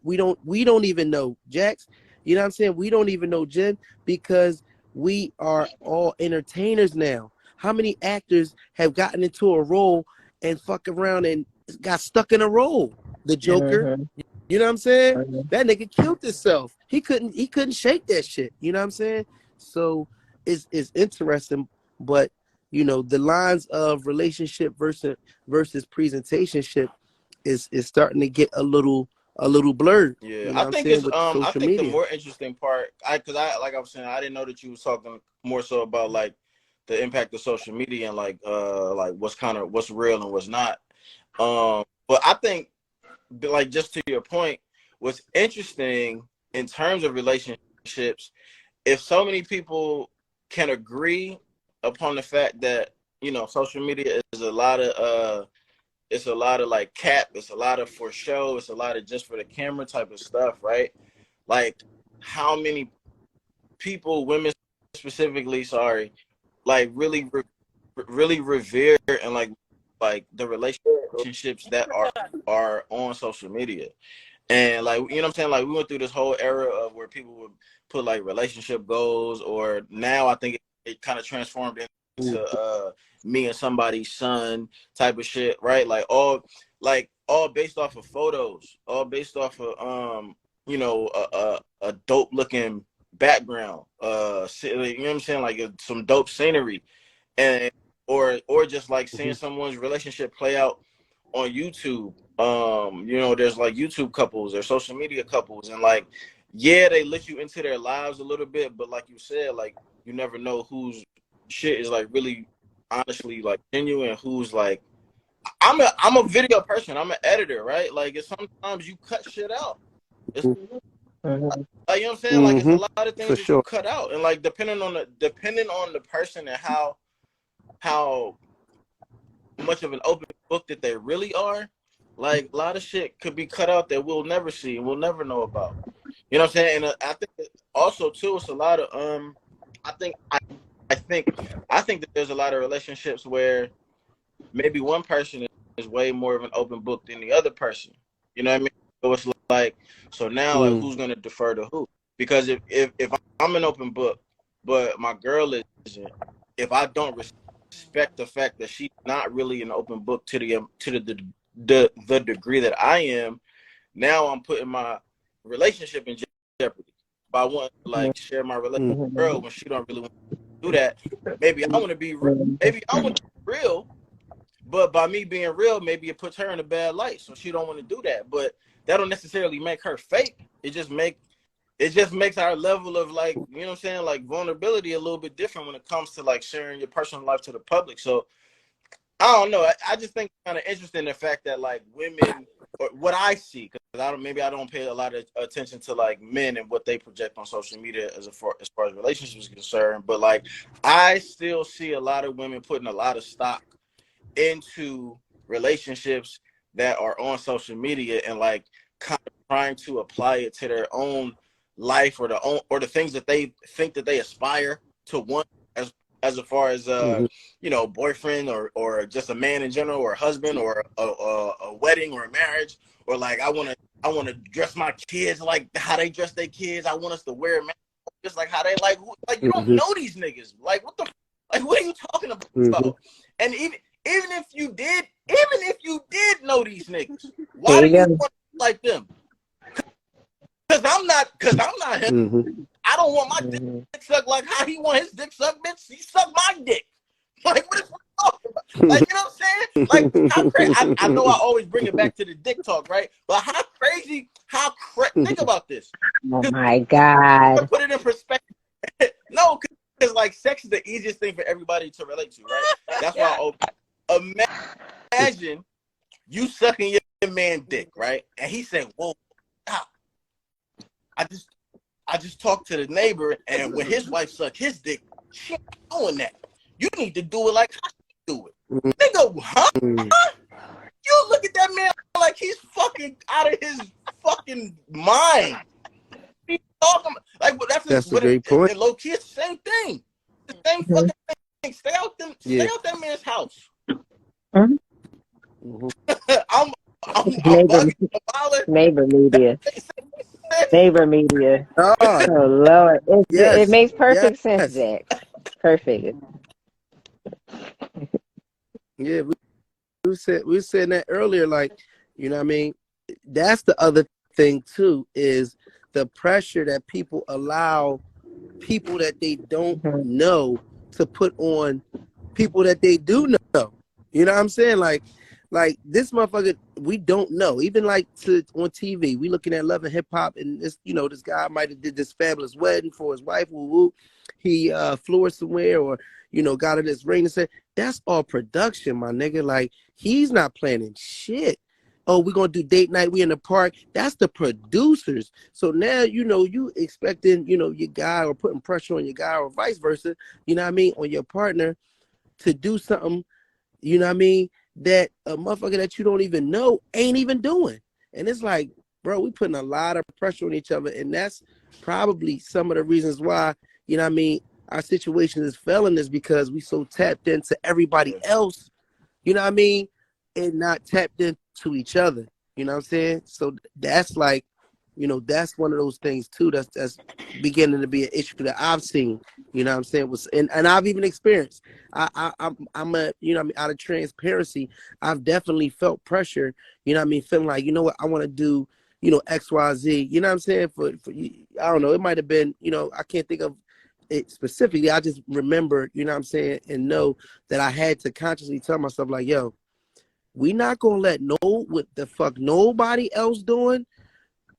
even know, Jax. You know what I'm saying? We don't even know, Jen, because we are all entertainers now. How many actors have gotten into a role and fuck around and got stuck in a role? The Joker, Mm-hmm. you know what I'm saying? Mm-hmm. That nigga killed himself. He couldn't shake that shit. You know what I'm saying? So it's interesting, but the lines of relationship versus presentationship is starting to get a little blurred. Yeah, You know I what I'm think saying it's with the I social think the media. more interesting part, because I like I was saying, I didn't know that you was talking more so about like the impact of social media and like what's real and what's not. But I think like just to your point, what's interesting in terms of relationships, if so many people can agree upon the fact that social media is a lot of it's a lot of like cap, it's a lot of for show, it's a lot of just for the camera type of stuff, right? Like how many people, women specifically, sorry, like really revere and like the relationships that are on social media. And like what I'm saying, like we went through this whole era of where people would put like relationship goals, or now I think it kind of transformed into me and somebody's son type of shit, right? Like all based off of photos, all based off of a dope looking background, you know what I'm saying, like some dope scenery, and or just like seeing Mhm. someone's relationship play out on YouTube. There's like YouTube couples or social media couples, and like, yeah, they let you into their lives a little bit, but like you said, like you never know whose shit is like really honestly like genuine, who's like I'm a video person, I'm an editor, right? Like it's sometimes you cut shit out. It's like, you know what I'm saying? Like it's a Mm-hmm. lot of things For that you sure. cut out, and like depending on the person and how much of an open book that they really are, like a lot of shit could be cut out that we'll never see and we'll never know about. You know what I'm saying? And I think that also too, it's a lot of I think I think I think that there's a lot of relationships where maybe one person is way more of an open book than the other person. You know what I mean? So it's like, so now like who's gonna defer to who? Because if I'm an open book, but my girl isn't, if I don't respect the fact that she's not really an open book to the degree that I am, now I'm putting my relationship in jeopardy by wanting to like share my relationship with a girl when she don't really want to do that. Maybe I want to be real. Maybe I want to be real, but by me being real, maybe it puts her in a bad light, so she don't want to do that. But that don't necessarily make her fake. It just makes our level of like, you know what I'm saying, like vulnerability a little bit different when it comes to like sharing your personal life to the public. So I don't know. I just think it's kind of interesting the fact that like women, or what I see, because I don't pay a lot of attention to like men and what they project on social media as far as relationships is concerned. But like I still see a lot of women putting a lot of stock into relationships that are on social media and like kind of trying to apply it to their own life or the things that they think that they aspire to want as far as you know, boyfriend or just a man in general, or a husband, or a wedding or a marriage, or like I want to dress my kids like how they dress their kids. I want us to wear a mask just like how they like you don't know these niggas. Like what the like what are you talking about? And even if you did know these niggas, why do you want to be like them? Cause I'm not him. I don't want my dick sucked like how he want his dick sucked, bitch. He sucked my dick. Like what is we talking about? Like, you know what I'm saying? Like how crazy. I know I always bring it back to the dick talk, right? But think about this. Oh my God. Put it in perspective. No, because like sex is the easiest thing for everybody to relate to, right? That's why imagine you sucking your man dick, right? And he said, "Whoa, stop. I just talked to the neighbor, and when his wife sucked his dick, she ain't doing that. You need to do it like how she do it." Nigga, huh? You look at that man like he's fucking out of his fucking mind. He's talking like that's a great point. And low key, it's the same thing. The same fucking thing. Stay out that man's house. I'm Neighbor media. Neighbor media. Oh Lord, it makes perfect sense, Zach. Perfect. Yeah, we said that earlier. Like, you know what I mean? That's the other thing too, is the pressure that people allow people that they don't know to put on people that they do know. You know what I'm saying? Like this motherfucker, we don't know. Even like on TV, we looking at Love and Hip Hop, and this, you know, this guy might have did this fabulous wedding for his wife. He flew her somewhere, or you know, got her this ring and said, that's all production, my nigga. Like, he's not planning shit. Oh, we're gonna do date night, we in the park. That's the producers. So now, you know, you expecting, you know, your guy, or putting pressure on your guy, or vice versa, you know what I mean, on your partner to do something, you know what I mean, that a motherfucker that you don't even know ain't even doing. And it's like, bro, we putting a lot of pressure on each other, and that's probably some of the reasons why, you know what I mean, our situation is failing, is because we so tapped into everybody else, you know what I mean, and not tapped into each other. You know what I'm saying? So that's like, you know, that's one of those things too that's beginning to be an issue that I've seen. You know what I'm saying? And I've even experienced. I'm a, you know what I mean, out of transparency, I've definitely felt pressure. You know what I mean? Feeling like, you know what, I want to do, you know, XYZ. You know what I'm saying? For I don't know. It might have been, you know, I can't think of it specifically. I just remember, you know what I'm saying, and know that I had to consciously tell myself like, yo, we not gonna let what the fuck nobody else doing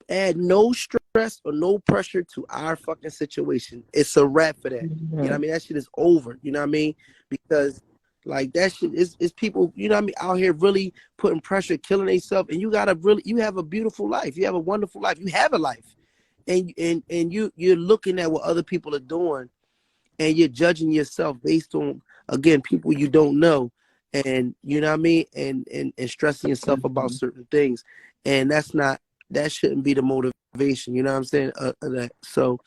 add no stress or no pressure to our fucking situation. It's a wrap for that. You know what I mean? That shit is over. You know what I mean? Because like that shit is people, you know what I mean, out here really putting pressure, killing themselves, and you have a beautiful life. You have a wonderful life. You have a life. And you're looking at what other people are doing, and you're judging yourself based on, again, people you don't know, and you know what I mean, and stressing yourself about certain things. And that shouldn't be the motivation. You know what I'm saying? Of that. So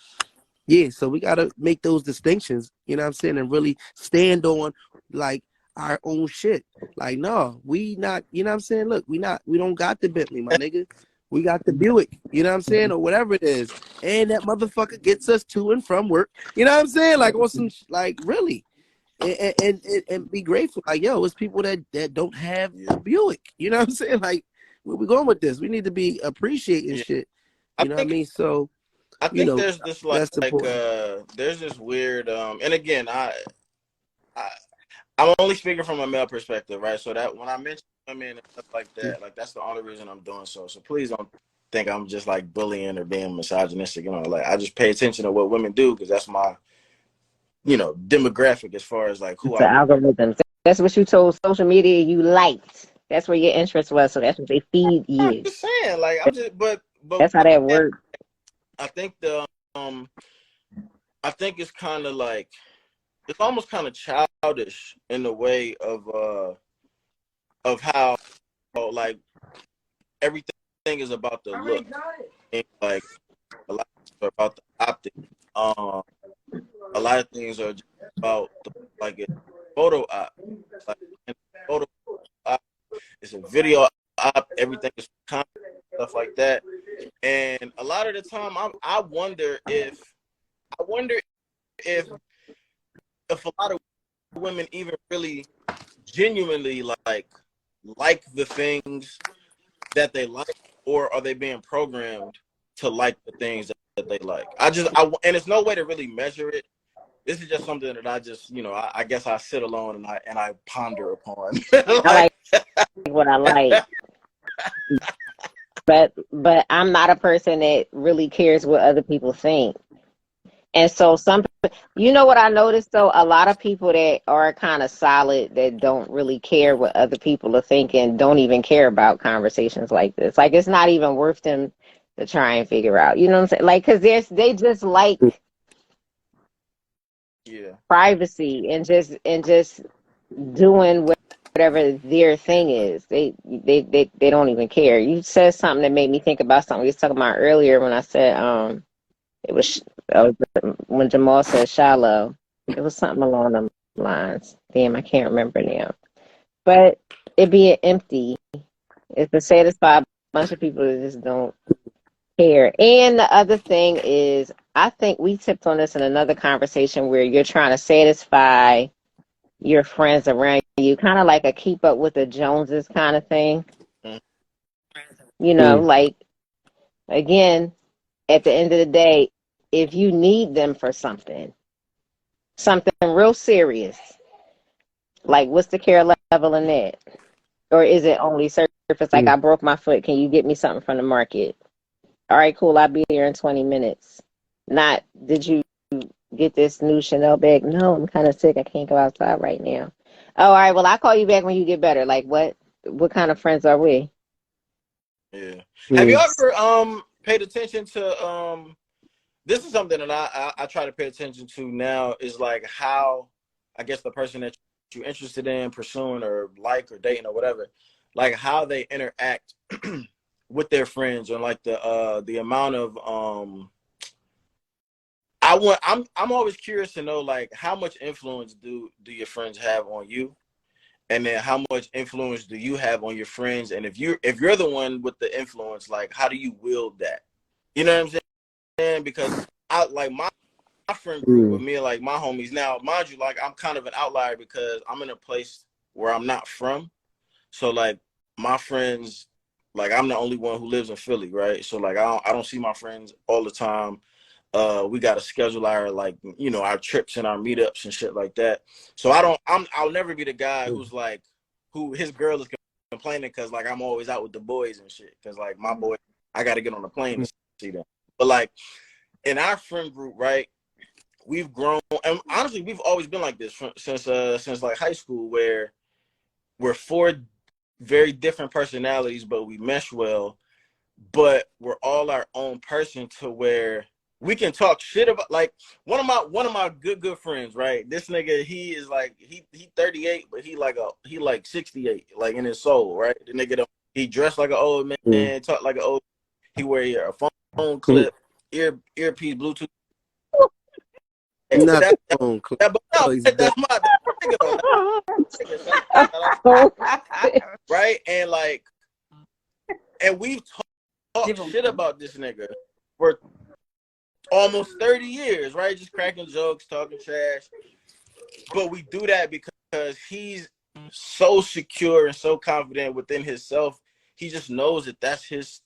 yeah, so we gotta make those distinctions. You know what I'm saying, and really stand on like our own shit. Like, no, we not. You know what I'm saying? Look, we don't got the Bentley, my nigga. We got the Buick. You know what I'm saying, or whatever it is, and that motherfucker gets us to and from work. You know what I'm saying? Like on some like really. And be grateful. Like, yo, it's people that don't have a Buick. You know what I'm saying? Like, where we going with this? We need to be appreciating Yeah. shit. I You know what I think mean? So, I you think know, there's this that's important. there's this weird and again I I'm only speaking from a male perspective, right? So that when I mention women and stuff like that, like that's the only reason I'm doing so. So please don't think I'm just like bullying or being misogynistic. You know, like I just pay attention to what women do because that's my demographic as far as like who It's the I want. algorithms. That's what you told social media you liked. That's where your interest was, so that's what they feed I'm you. just saying, like I'm just, but That's how that works. I think um I think it's kind of like it's almost kind of childish in the way of how like everything is about the look and like a lot of things are about the optic. Um, a lot of things are just about like a photo op, like in a photo op, it's a video op. Everything is content, stuff like that. And a lot of the time, I wonder if if a lot of women even really genuinely like the things that they like, or are they being programmed to like the things that they like? And it's no way to really measure it. This is just something that I just, I guess I sit alone and I ponder upon. I Like, like what I like, but I'm not a person that really cares what other people think. And so you know what I noticed though, a lot of people that are kind of solid that don't really care what other people are thinking, don't even care about conversations like this. Like it's not even worth them to try and figure out. You know what I'm saying? Like because they just like yeah, privacy and just doing whatever their thing is. They don't even care. You said something that made me think about something we was talking about earlier when I said it was when Jamal said shallow. It was something along those lines. Damn, I can't remember now. But it being empty is to satisfy a bunch of people that just don't care. And the other thing is, I think we tipped on this in another conversation where you're trying to satisfy your friends around you, kind of like a keep up with the Joneses kind of thing. mm, You know, like again, at the end of the day, if you need them for something real serious, like what's the care level in that? Or is it only surface? Like I broke my foot. Can you get me something from the market? All right, cool. I'll be there in 20 minutes. Not, did you get this new Chanel bag? No, I'm kind of sick. I can't go outside right now. Oh, all right. Well, I'll call you back when you get better. Like what? What kind of friends are we? yeah. Have you ever paid attention to this is something that I try to pay attention to now is like how I guess the person that you're interested in pursuing or like or dating or whatever, like how they interact with their friends and like the amount of I'm always curious to know like how much influence do your friends have on you, and then how much influence do you have on your friends, and if you're the one with the influence, like how do you wield that? You know what I'm saying? Because I like my friend group with me, like my homies. Now, mind you, like I'm kind of an outlier because I'm in a place where I'm not from. So like my friends, like I'm the only one who lives in Philly, right? So like I don't see my friends all the time. We got to schedule our like our trips and our meetups and shit like that. So I'll never be the guy who's like who his girl is complaining because like I'm always out with the boys and shit because like my boy I got to get on the plane to see them. But like in our friend group, right? We've grown, and honestly, we've always been like this since like high school, where we're four very different personalities, but we mesh well. But we're all our own person to where we can talk shit about. Like one of my good friends, right? This nigga, he is like he 38, but he like 68, like in his soul, right? The nigga he dressed like an old man, talk like an old. He wear a phone clip, earpiece, Bluetooth. Not That, the phone clip. but no, Oh, he's that's done. my nigga though. That's my nigga. Shout out, Oh, right? And like, and we've talked shit about this nigga for almost 30 years, right? Just cracking jokes, talking trash. But we do that because he's so secure and so confident within himself. He just knows that that's his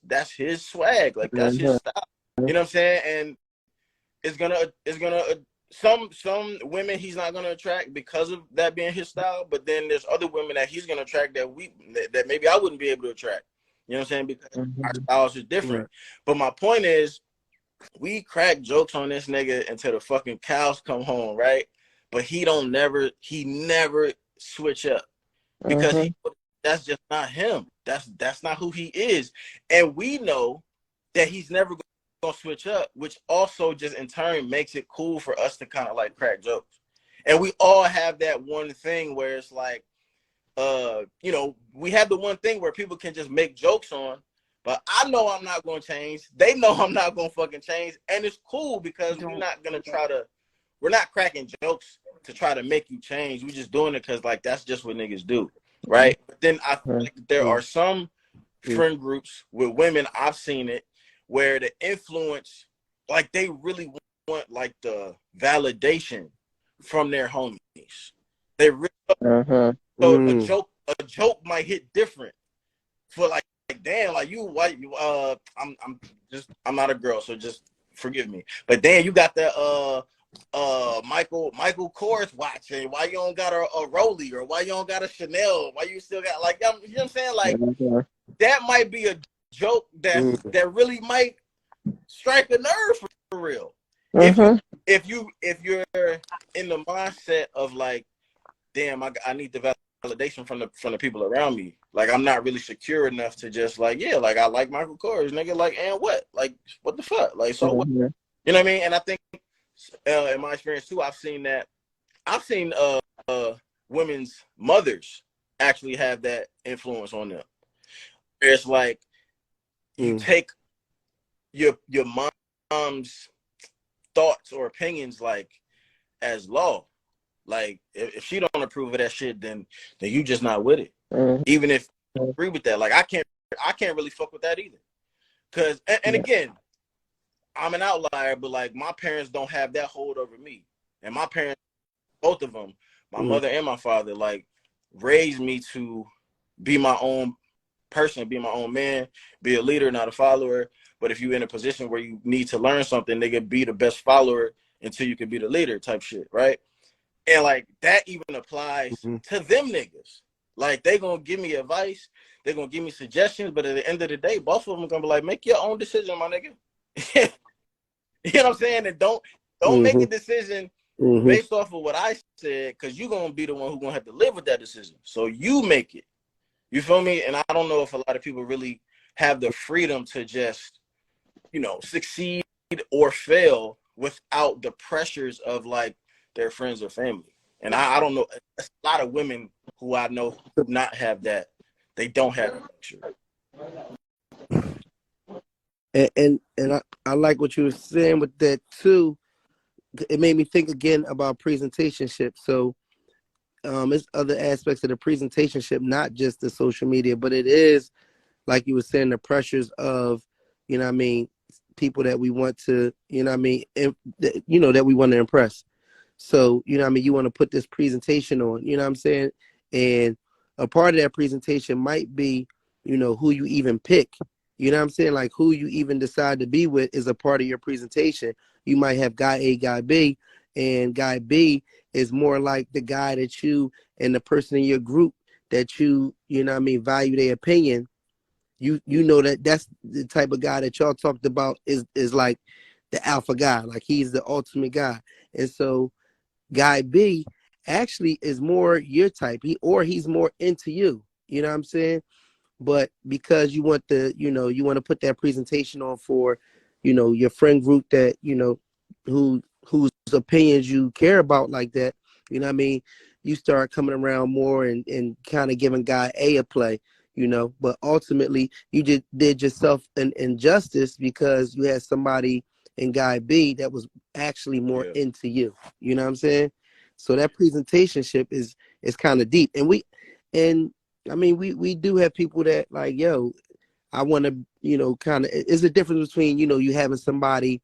swag, like that's his style. You know what I'm saying? And it's gonna some women he's not gonna attract because of that being his style. But then there's other women that he's gonna attract that maybe I wouldn't be able to attract. You know what I'm saying? Because our styles are different. Right. But my point is, we crack jokes on this nigga until the fucking cows come home, right? But he never switch up because that's just not him. That's not who he is. And we know that he's never gonna switch up, which also just in turn makes it cool for us to kind of like crack jokes. And we all have that one thing where it's like, we have the one thing where people can just make jokes on, but I know I'm not gonna change. They know I'm not gonna fucking change, and it's cool because we're not cracking jokes to try to make you change. We're just doing it because like that's just what niggas do, right? But then I feel like there are some friend groups with women, I've seen it, where the influence, like they really want like the validation from their homies. They really so a joke might hit different for like damn, like you white I'm not a girl, so just forgive me. But damn, you got that Michael Kors watch, and why you don't got a Rollie, or why you don't got a Chanel, why you still got like, you know what I'm saying? Like that might be a joke that really might strike a nerve for real. If you're in the mindset of like, damn, I need the validation from the people around me. Like I'm not really secure enough to just like, yeah, like I like Michael Kors, nigga, like, and what? Like what the fuck? Like so what? You know what I mean? And I think in my experience too, I've seen women's mothers actually have that influence on them. It's like you take your mom's thoughts or opinions like as law. Like if she don't approve of that shit, then you just not with it. Even if you agree with that, like I can't really fuck with that either. Cause and again, I'm an outlier, but like my parents don't have that hold over me. And my parents, both of them, my mother and my father, like raised me to be my own person, be my own man, be a leader, not a follower. But if you're in a position where you need to learn something, nigga, be the best follower until you can be the leader type shit, right? And like that even applies to them niggas. Like they gonna give me advice, they're gonna give me suggestions, but at the end of the day, both of them are gonna be like, make your own decision, my nigga. You know what I'm saying? And don't make a decision based off of what I said, because you're gonna be the one who's gonna have to live with that decision. So you make it. You feel me? And I don't know if a lot of people really have the freedom to just, succeed or fail without the pressures of like their friends or family. And I don't know, a lot of women who I know who do not have that. They don't have that luxury. And I like what you were saying with that too. It made me think again about presentationship. So it's other aspects of the presentationship, not just the social media, but it is, like you were saying, the pressures of, people that we want to, that we want to impress. So, you want to put this presentation on, you know what I'm saying? And a part of that presentation might be, who you even pick. You know what I'm saying? Like who you even decide to be with is a part of your presentation. You might have guy A, guy B, and guy B is more like the guy that you and the person in your group that value their opinion. You know that's the type of guy that y'all talked about is like the alpha guy. Like he's the ultimate guy. And so guy B actually is more your type. He's more into you. You know what I'm saying? But because you want you want to put that presentation on for, your friend group that, whose opinions you care about like that, you start coming around more and kind of giving guy A play. but ultimately you just did yourself an injustice because you had somebody in guy B that was actually more into you. You know what I'm saying? So that presentationship is kind of deep. And I mean, we do have people that like, yo, I want to, kind of, it's a difference between, you having somebody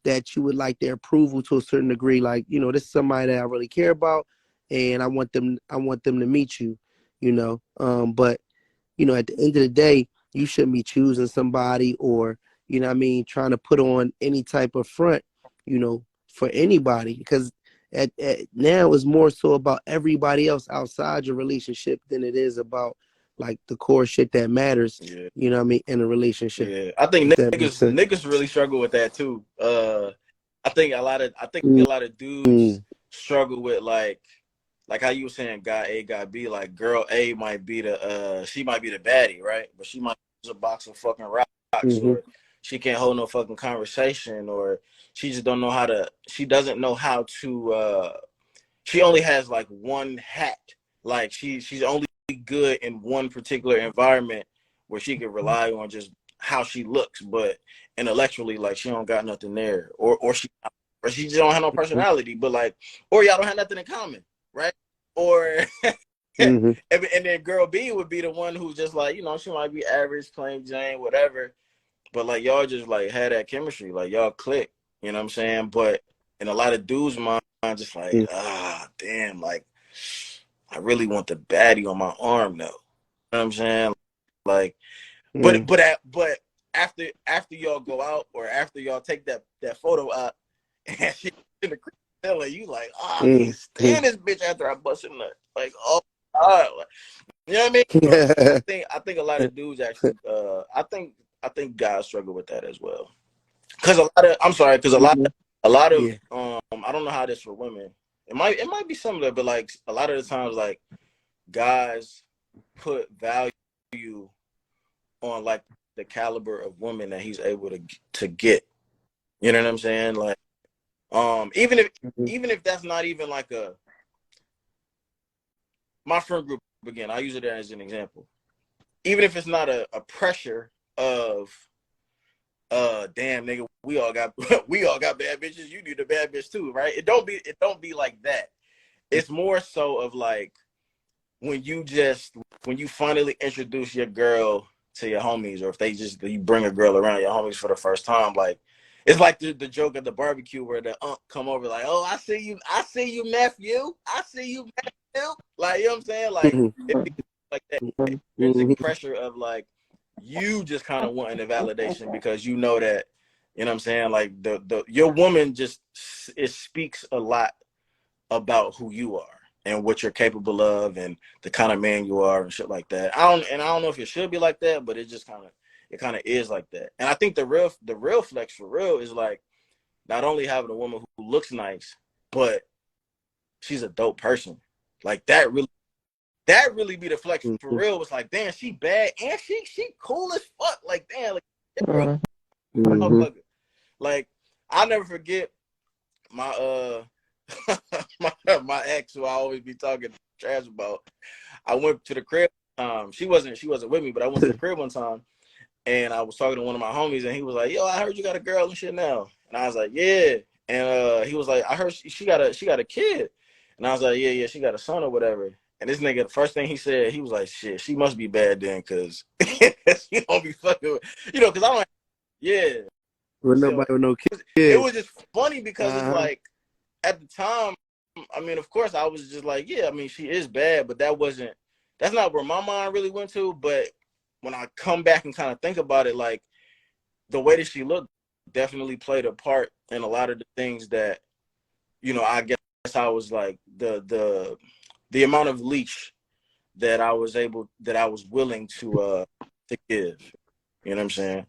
that you would like their approval to a certain degree. Like, this is somebody that I really care about and I want them to meet you, but at the end of the day, you shouldn't be choosing somebody or, trying to put on any type of front, for anybody. Because now it's more so about everybody else outside your relationship than it is about like the core shit that matters, in a relationship. Yeah. I think If that makes sense. niggas really struggle with that too. I think a lot of dudes Mm, struggle with like how you were saying, guy A, guy B. Like girl A might be she might be the baddie, right? But she might use a box of fucking rocks, mm-hmm, or she can't hold no fucking conversation, or she just don't know how to. She doesn't know how to. She only has like one hat. Like she's only good in one particular environment where she can rely on just how she looks, but intellectually, like she don't got nothing there, or she just don't have no personality. But like, or y'all don't have nothing in common, right? Or mm-hmm, and then girl B would be the one who's just like, she might be average, plain Jane, whatever, but like y'all just like had that chemistry, like y'all click, you know what I'm saying? But in a lot of dudes' mind, just like, damn, like I really want the baddie on my arm though. You know what I'm saying? Like, mm-hmm. but after y'all go out or after y'all take that photo out and she in the crib telling you like, I can't Mm-hmm. stand this bitch after I bust a nut. Like, oh God. Like, you know what I mean? I think a lot of dudes actually I think guys struggle with that as well. Cause a lot of Yeah. I don't know how this for women. It might be similar, but like a lot of the times like guys put value on like the caliber of woman that he's able to get. You know what I'm saying? Like even if that's not even like my friend group, again, I use it as an example. Even if it's not a pressure of damn nigga, we all got we all got bad bitches, you need a bad bitch too, right? It don't be like that. It's more so of like when you finally introduce your girl to your homies, or if you bring a girl around your homies for the first time, like it's like the joke at the barbecue where the come over like, oh, I see you, nephew, I see you, nephew. Like, you know what I'm saying? Like it be like that intrinsic pressure of like you just kind of wanting the validation because you know that, you know what I'm saying? Like your woman just, it speaks a lot about who you are and what you're capable of and the kind of man you are and shit like that. I don't know if it should be like that, but it just kind of is like that. And I think the real flex for real is like not only having a woman who looks nice, but she's a dope person. Like that really be the flex for real. Was like, damn, she bad and she cool as fuck. Like, damn, like bro, Mm-hmm. like I'll never forget my my ex who I always be talking trash about. I went to the crib. She wasn't with me, but I went to the crib one time and I was talking to one of my homies and he was like, yo, I heard you got a girl and shit now. And I was like, yeah. And he was like, I heard she got a kid. And I was like, yeah, she got a son or whatever. And this nigga, the first thing he said, he was like, shit, she must be bad then, cause she don't be fucking with, cause I don't, yeah. With So nobody with no it kids. was just funny because it's like, at the time, I mean, of course, I was just like, yeah, I mean, she is bad, but that's not where my mind really went to. But when I come back and kind of think about it, like the way that she looked definitely played a part in a lot of the things that, I guess I was like the amount of leash that I was willing to give. You know what I'm saying?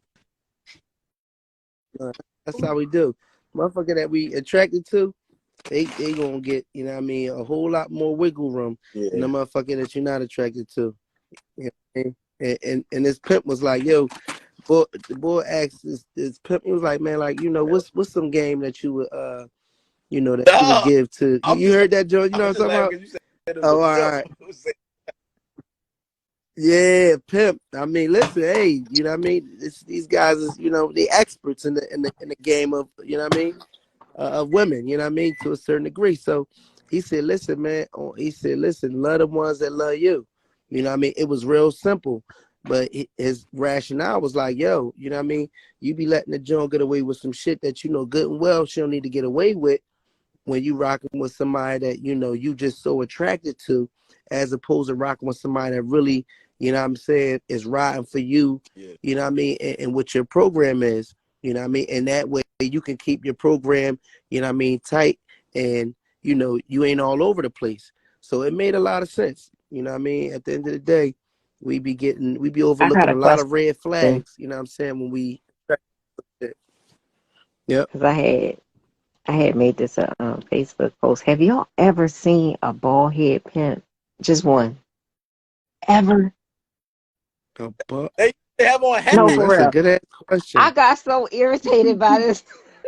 That's how we do. Motherfucker that we attracted to, they gonna get, a whole lot more wiggle room than the Yeah. motherfucker that you're not attracted to. You know what I mean? And this pimp was like, yo, boy, the boy asked this pimp, he was like, man, like, what's some game that you would that you would No, give to you heard that, Joe? You know I'm what just I'm talking laughing about? because you said it was Oh, a all pimp right. who said Yeah, pimp. I mean, listen, hey, you know what I mean? These guys is, the experts in the game of, of women, you know what I mean, to a certain degree. So he said, listen, man, he said, listen, love the ones that love you. You know what I mean? It was real simple. But his rationale was like, yo, you know what I mean? You be letting the joint get away with some shit that you know good and well she don't need to get away with when you rocking with somebody that you just so attracted to, as opposed to rocking with somebody that really, what I'm saying, is riding for you, Yeah. you know what I mean, and what your program is, you know what I mean, and that way you can keep your program, what I mean, tight, and you ain't all over the place. So it made a lot of sense, you know what I mean. At the end of the day, we be I got overlooking a a lot question of red flags, you know what I'm saying, when we. Yep. because I had made this a Facebook post. Have y'all ever seen a bald head pimp? Just one. Ever? But, They have on No, hats. for that's a real. good ass I question. got so irritated by this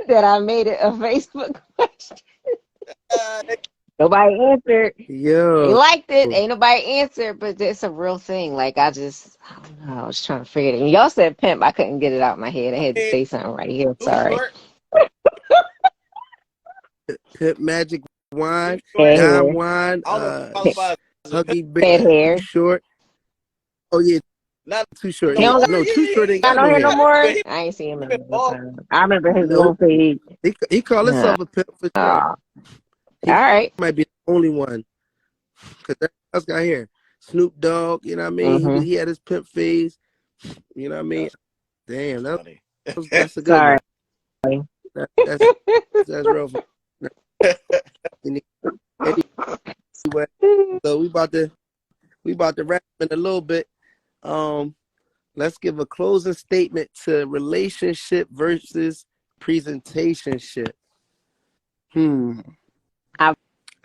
that I made it a Facebook question. They, Nobody answered. They Yo. liked it. Ain't nobody answered, but it's a real thing. Like I don't know. I was trying to figure it. And y'all said pimp. I couldn't get it out of my head. I I had to mean, say something right here. too Sorry. short, Pimp Magic too Wine, short. Head Don hair. Wine, I don't know if it qualifies as a pimp, Huggy Bear, Head but Too hair. Short. Oh yeah, not Too Short. no He Yeah, don't got, more. no, Too Yeah, Short ain't got got no no hair no hair. but more. he I ain't seen him in been a long bald. time. I remember his little Nope. page. He called Uh, himself a pimp for oh, sure. all He right. might be the only one because that else got hair. Snoop Dogg, you know what I mean? Mm-hmm. He had his pimp phase. You know what I mean? That's Damn, funny. that's a good Sorry. one. That's real. Anyway, so we about to wrap in a little bit. Um, let's give a closing statement to relationship versus presentationship. Hmm. I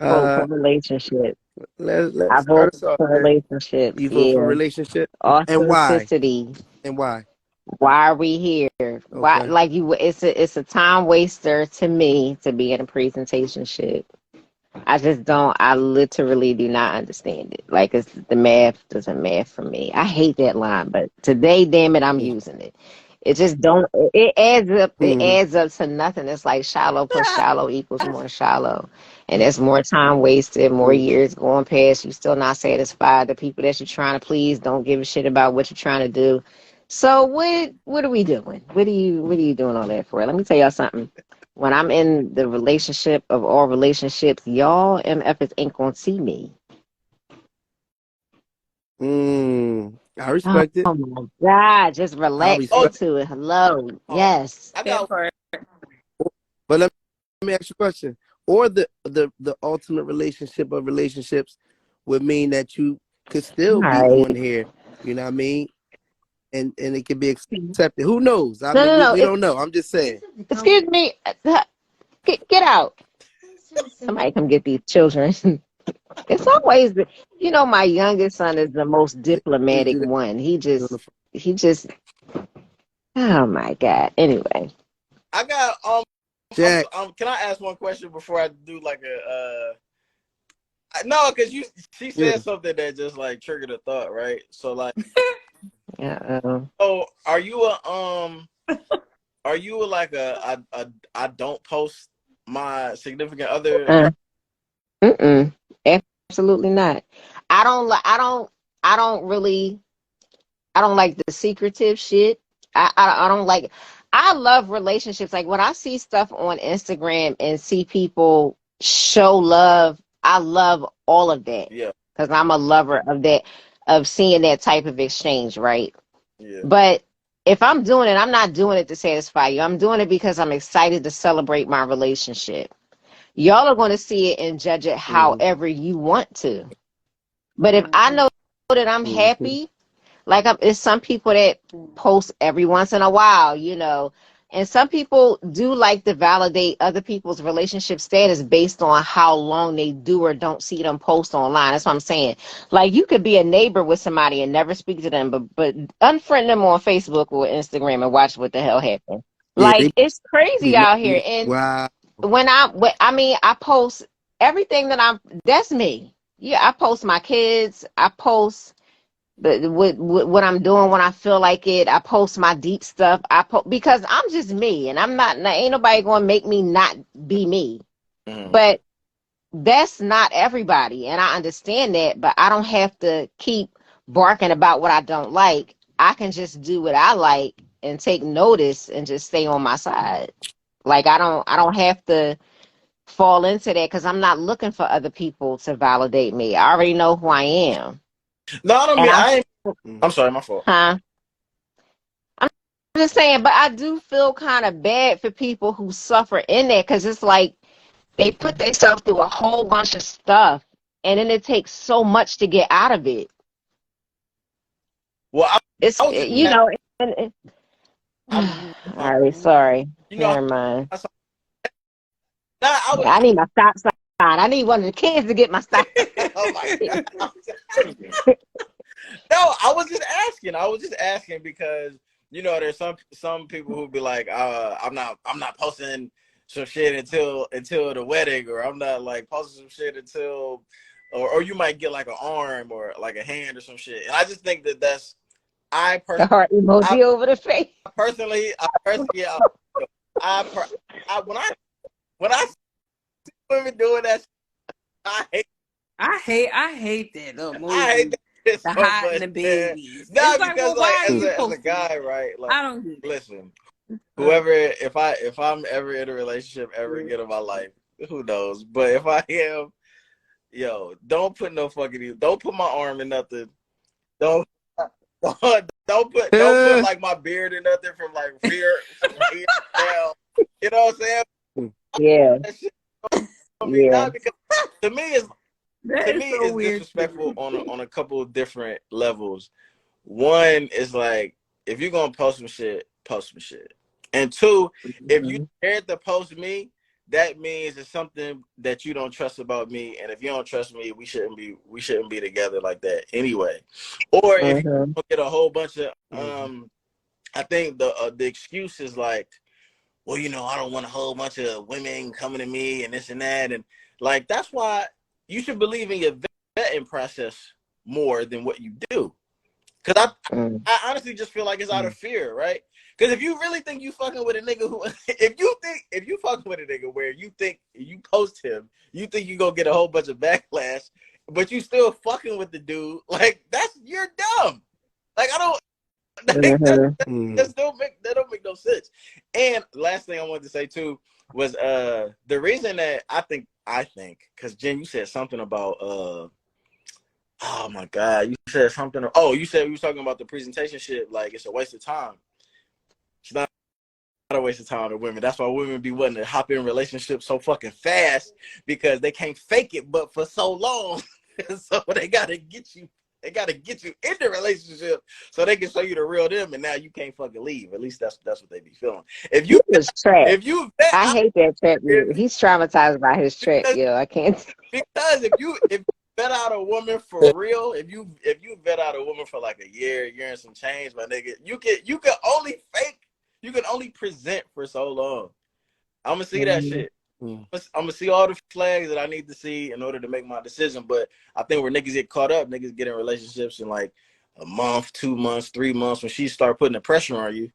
vote Uh, for relationship. let's I start vote us off for there. relationships. You vote for Yeah. relationship, and why? Authenticity. And why? Why are we here? Why, Okay. like you? It's a time waster to me to be in a presentation ship. I just don't. I literally do not understand it. Like the math doesn't math for me. I hate that line, but today, damn it, I'm using it. It just don't. It adds up. It Mm-hmm. adds up to nothing. It's like shallow plus shallow equals more shallow, and it's more time wasted, more Mm-hmm. years going past. You still not satisfied. The people that you're trying to please don't give a shit about what you're trying to do. So what are we doing? What are you doing all that for? Let me tell y'all something. When I'm in the relationship of all relationships, y'all MFs ain't gonna see me. I Oh respect it. my God, just I relax Oh, respect. into it. Hello. oh, Yes. I That got part. But let me ask you a question. Or the ultimate relationship of relationships would mean that you could All still be right. on here. You know what I mean? And it can be accepted. Who knows? I No, mean, no, we, no. we don't know. I'm just saying. Excuse me. Get out. Somebody come get these children. It's always my youngest son is the most Please diplomatic do that one. He on just the phone. he just oh my God. Anyway. I got Jack. can I ask one question before I do like a no, because she Yeah. said something that just like triggered a thought, right? So like, Uh-oh. oh, are you like a I don't post my significant other? Uh, mm-mm. Absolutely not. I don't like. I don't really. I don't like the secretive shit. I don't like. I love relationships. Like when I see stuff on Instagram and see people show love, I love all of that Yeah, because I'm a lover of that, of seeing that type of exchange, right? yeah, But if I'm doing it, I'm not doing it to satisfy you. I'm doing it because I'm excited to celebrate my relationship. Y'all are going to see it and judge it Mm-hmm. however you want to. But if I know that I'm Mm-hmm. happy, like it's some people that post every once in a while, and some people do like to validate other people's relationship status based on how long they do or don't see them post online. That's what I'm saying. Like you could be a neighbor with somebody and never speak to them, but unfriend them on Facebook or Instagram and watch what the hell happened. Yeah, they Like it's crazy be out here. knowing. And Wow. I post everything that's me. Yeah, I post my kids. I post what I'm doing when I feel like it. I post my deep stuff. Because I'm just me, and ain't nobody gonna make me not be me. Mm. But that's not everybody, and I understand that. But I don't have to keep barking about what I don't like. I can just do what I like and take notice and just stay on my side. Like I don't have to fall into that because I'm not looking for other people to validate me. I already know who I am. No, I don't And mean I'm I ain't. I'm sorry, my fault. huh? I'm just saying, but I do feel kind of bad for people who suffer in that because it's like they put themselves through a whole bunch of stuff and then it takes so much to get out of it. Well, It's, I was just you know, I'm all right, sorry. you know Never mind. I, I was I need my stop sign. I need one of the kids to get my stop oh my sign. god. No, I was just asking because there's some people who be like, I'm not posting some shit until the wedding, or I'm not like posting some shit until, or you might get like an arm or like a hand or some shit. And I just think that's I The personally, heart I emoji over the face. yeah, I, per, I when I see women doing that, I hate I hate that I hate emoji. that shit The so hiding much, the man. babies. Nah, It's like, because well, like why are you as a posting guy, it? right? Like, I don't get it. listen, whoever, if I'm ever in a relationship ever again in my life, who knows? But if I am, don't put my arm in nothing. Don't don't put like my beard in nothing from like from here down. You know what I'm saying? Yeah, That shit on me, yeah. not because to me it's That is so weird to disrespectful me. on a couple of different levels. One is like, if you're gonna post some shit, post some shit. And two, if you Mhm. scared to post me, that means it's something that you don't trust about me. And if you don't trust me, we shouldn't be together like that anyway. Or if you Mhm. get a whole bunch of I think the excuse is like, well, I don't want a whole bunch of women coming to me and this and that. And like, that's why you should believe in your vetting process more than what you do. Because Mhm. I honestly just feel like it's out of fear, right? Because if you really think you fucking with a nigga who, if you fucking with a nigga where you think you post him, you think you gonna get a whole bunch of backlash, but you still fucking with the dude, like you're dumb. Like I don't, like, Mhm. that don't make no sense. And last thing I wanted to say too was the reason that I think because Jen, you said something about oh my god, you said something. Oh, you said we was talking about the presentation shit. Like it's a waste of time. It's not a waste of time to women. That's why women be wanting to hop in relationships so fucking fast because they can't fake it, but for so long. So they gotta get you. They gotta get you in the relationship so they can show you the real them, and now you can't fucking leave. At least that's what they be feeling. If He you was trapped. if you vet I out, hate that trap music. if, He's traumatized by his trap, because yo. I can't. if you vet out a woman for real, if you vet out a woman for like a year and some change, my nigga, you can only fake, you can only present for so long. I'm gonna see that Mhm. shit. I'm gonna see all the flags that I need to see in order to make my decision. But I think where niggas get caught up, niggas get in relationships in like a month, 2 months, 3 months, when she start putting the pressure on you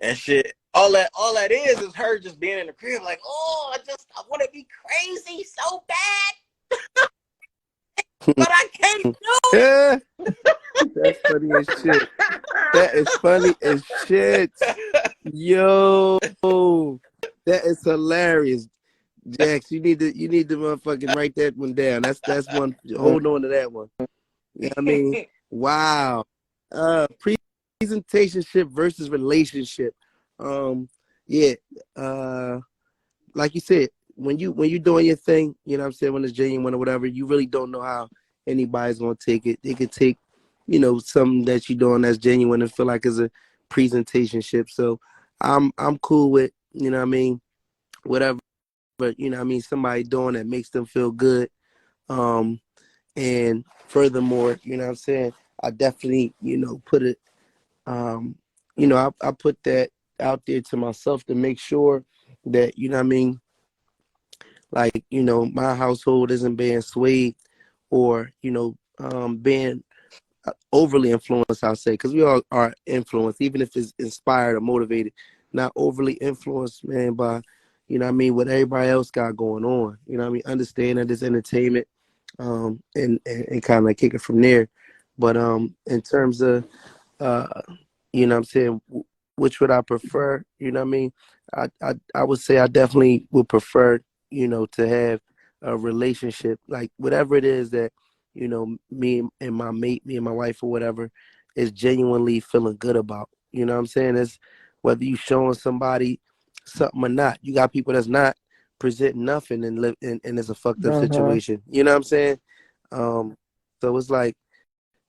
and shit. All that is her just being in the crib like, oh, I want to be crazy so bad, but I can't do it. Yeah, that's funny as shit. That is funny as shit. Yo, that is hilarious. Jax, you need to motherfucking write that one down. That's one. Hold on to that one. You know what I mean? Wow. Uh, Presentationship versus relationship. Um, yeah. Uh, like you said, when you doing your thing, you know what I'm saying, when it's genuine or whatever, you really don't know how anybody's gonna take it. They could take, something that you're doing that's genuine and feel like it's a presentationship. So I'm cool with, what I mean, whatever, I mean, somebody doing that makes them feel good. Um, and furthermore, what I'm saying, I definitely, put it, um, I put that out there to myself to make sure that, what I mean, like, my household isn't being swayed or, being overly influenced, I'll say, because we all are influenced, even if it's inspired or motivated, not overly influenced, man, by, what I mean, what everybody else got going on. I mean, understand that it's entertainment, and kind of like kick it from there. But in terms of uh, what I'm saying, which would I prefer? You know what I mean? I would say I definitely would prefer, to have a relationship, like whatever it is that, me and my mate, me and my wife or whatever, is genuinely feeling good about. You know what I'm saying? It's whether you showing somebody something or not. You got people that's not presenting nothing and live and it's a fucked up Mm-hmm. situation. You know what I'm saying? Um, so it's like,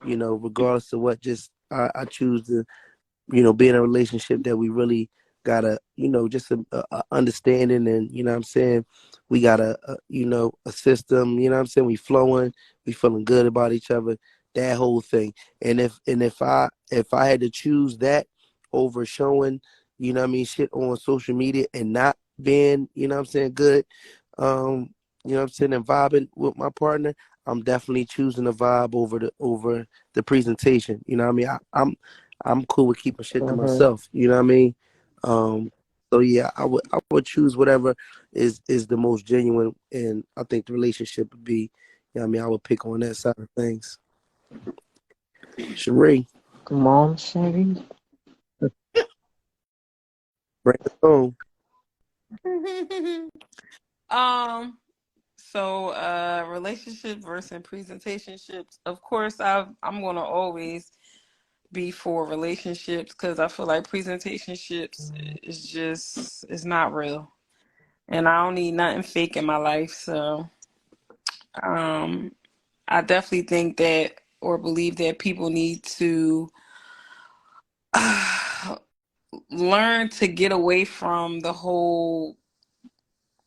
regardless of what, just I choose to, be in a relationship that we really got a, just a understanding, and what I'm saying, we got a system, what I'm saying, we flowing, we feeling good about each other, that whole thing. And if I had to choose that over showing, what I mean, shit on social media and not being, what I'm saying, good, what I'm saying, and vibing with my partner, I'm definitely choosing the vibe over the presentation. What I mean? I'm cool with keeping shit to Mm-hmm. myself. You know what I mean? Um, so yeah, I would choose whatever is the most genuine, and I think the relationship would be. I mean, I would pick on that side of things. Sheree, Come on, Sherry. bring it home. um. So, relationship versus presentationships. Of course, I'm gonna always be for relationships because I feel like presentationships is just it's not real, and I don't need nothing fake in my life. So, um, I definitely think that or believe that people need to learn to get away from the whole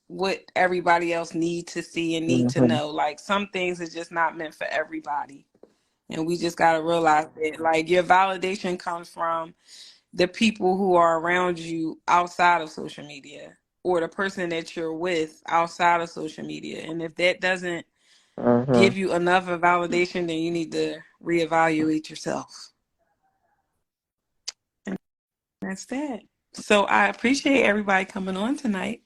what everybody else need to see and need to Mm-hmm. know. Like some things are just not meant for everybody. And we just gotta realize that like your validation comes from the people who are around you outside of social media or the person that you're with outside of social media. And if that doesn't Mm-hmm. give you enough of validation, then you need to reevaluate yourself. And that's that. So I appreciate everybody coming on tonight.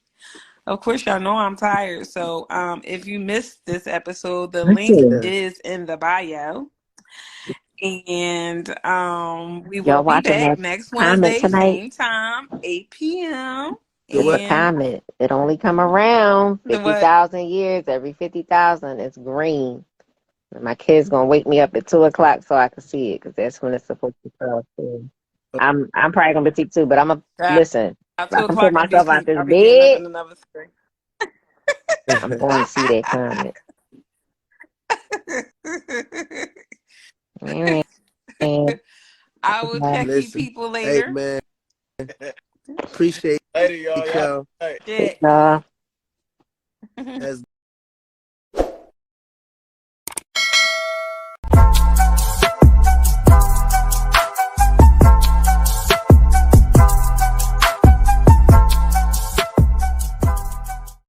Of course, y'all know I'm tired. So if you missed this episode, the Thank link you. Yes. is in the bio. And we will Y'all be watching back that next comment Wednesday, tonight? same time, 8 p.m. The Read the what? And comment. It only come around the what? 50,000 years. Every 50,000 is green. And my kid's gonna wake me up at 2 o'clock so I can see it because that's when it's supposed to come. So I'm probably gonna be asleep too, but I'm gonna God, listen. at If I 2 can pull o'clock, I'll be myself out asleep. this I'll be getting up bed, in another 3. I'm going to see that comment. All right. I will check you Listen, people hey later. man, appreciate Later, y'all. Y'all have y'all. a good night. Shit. Uh, As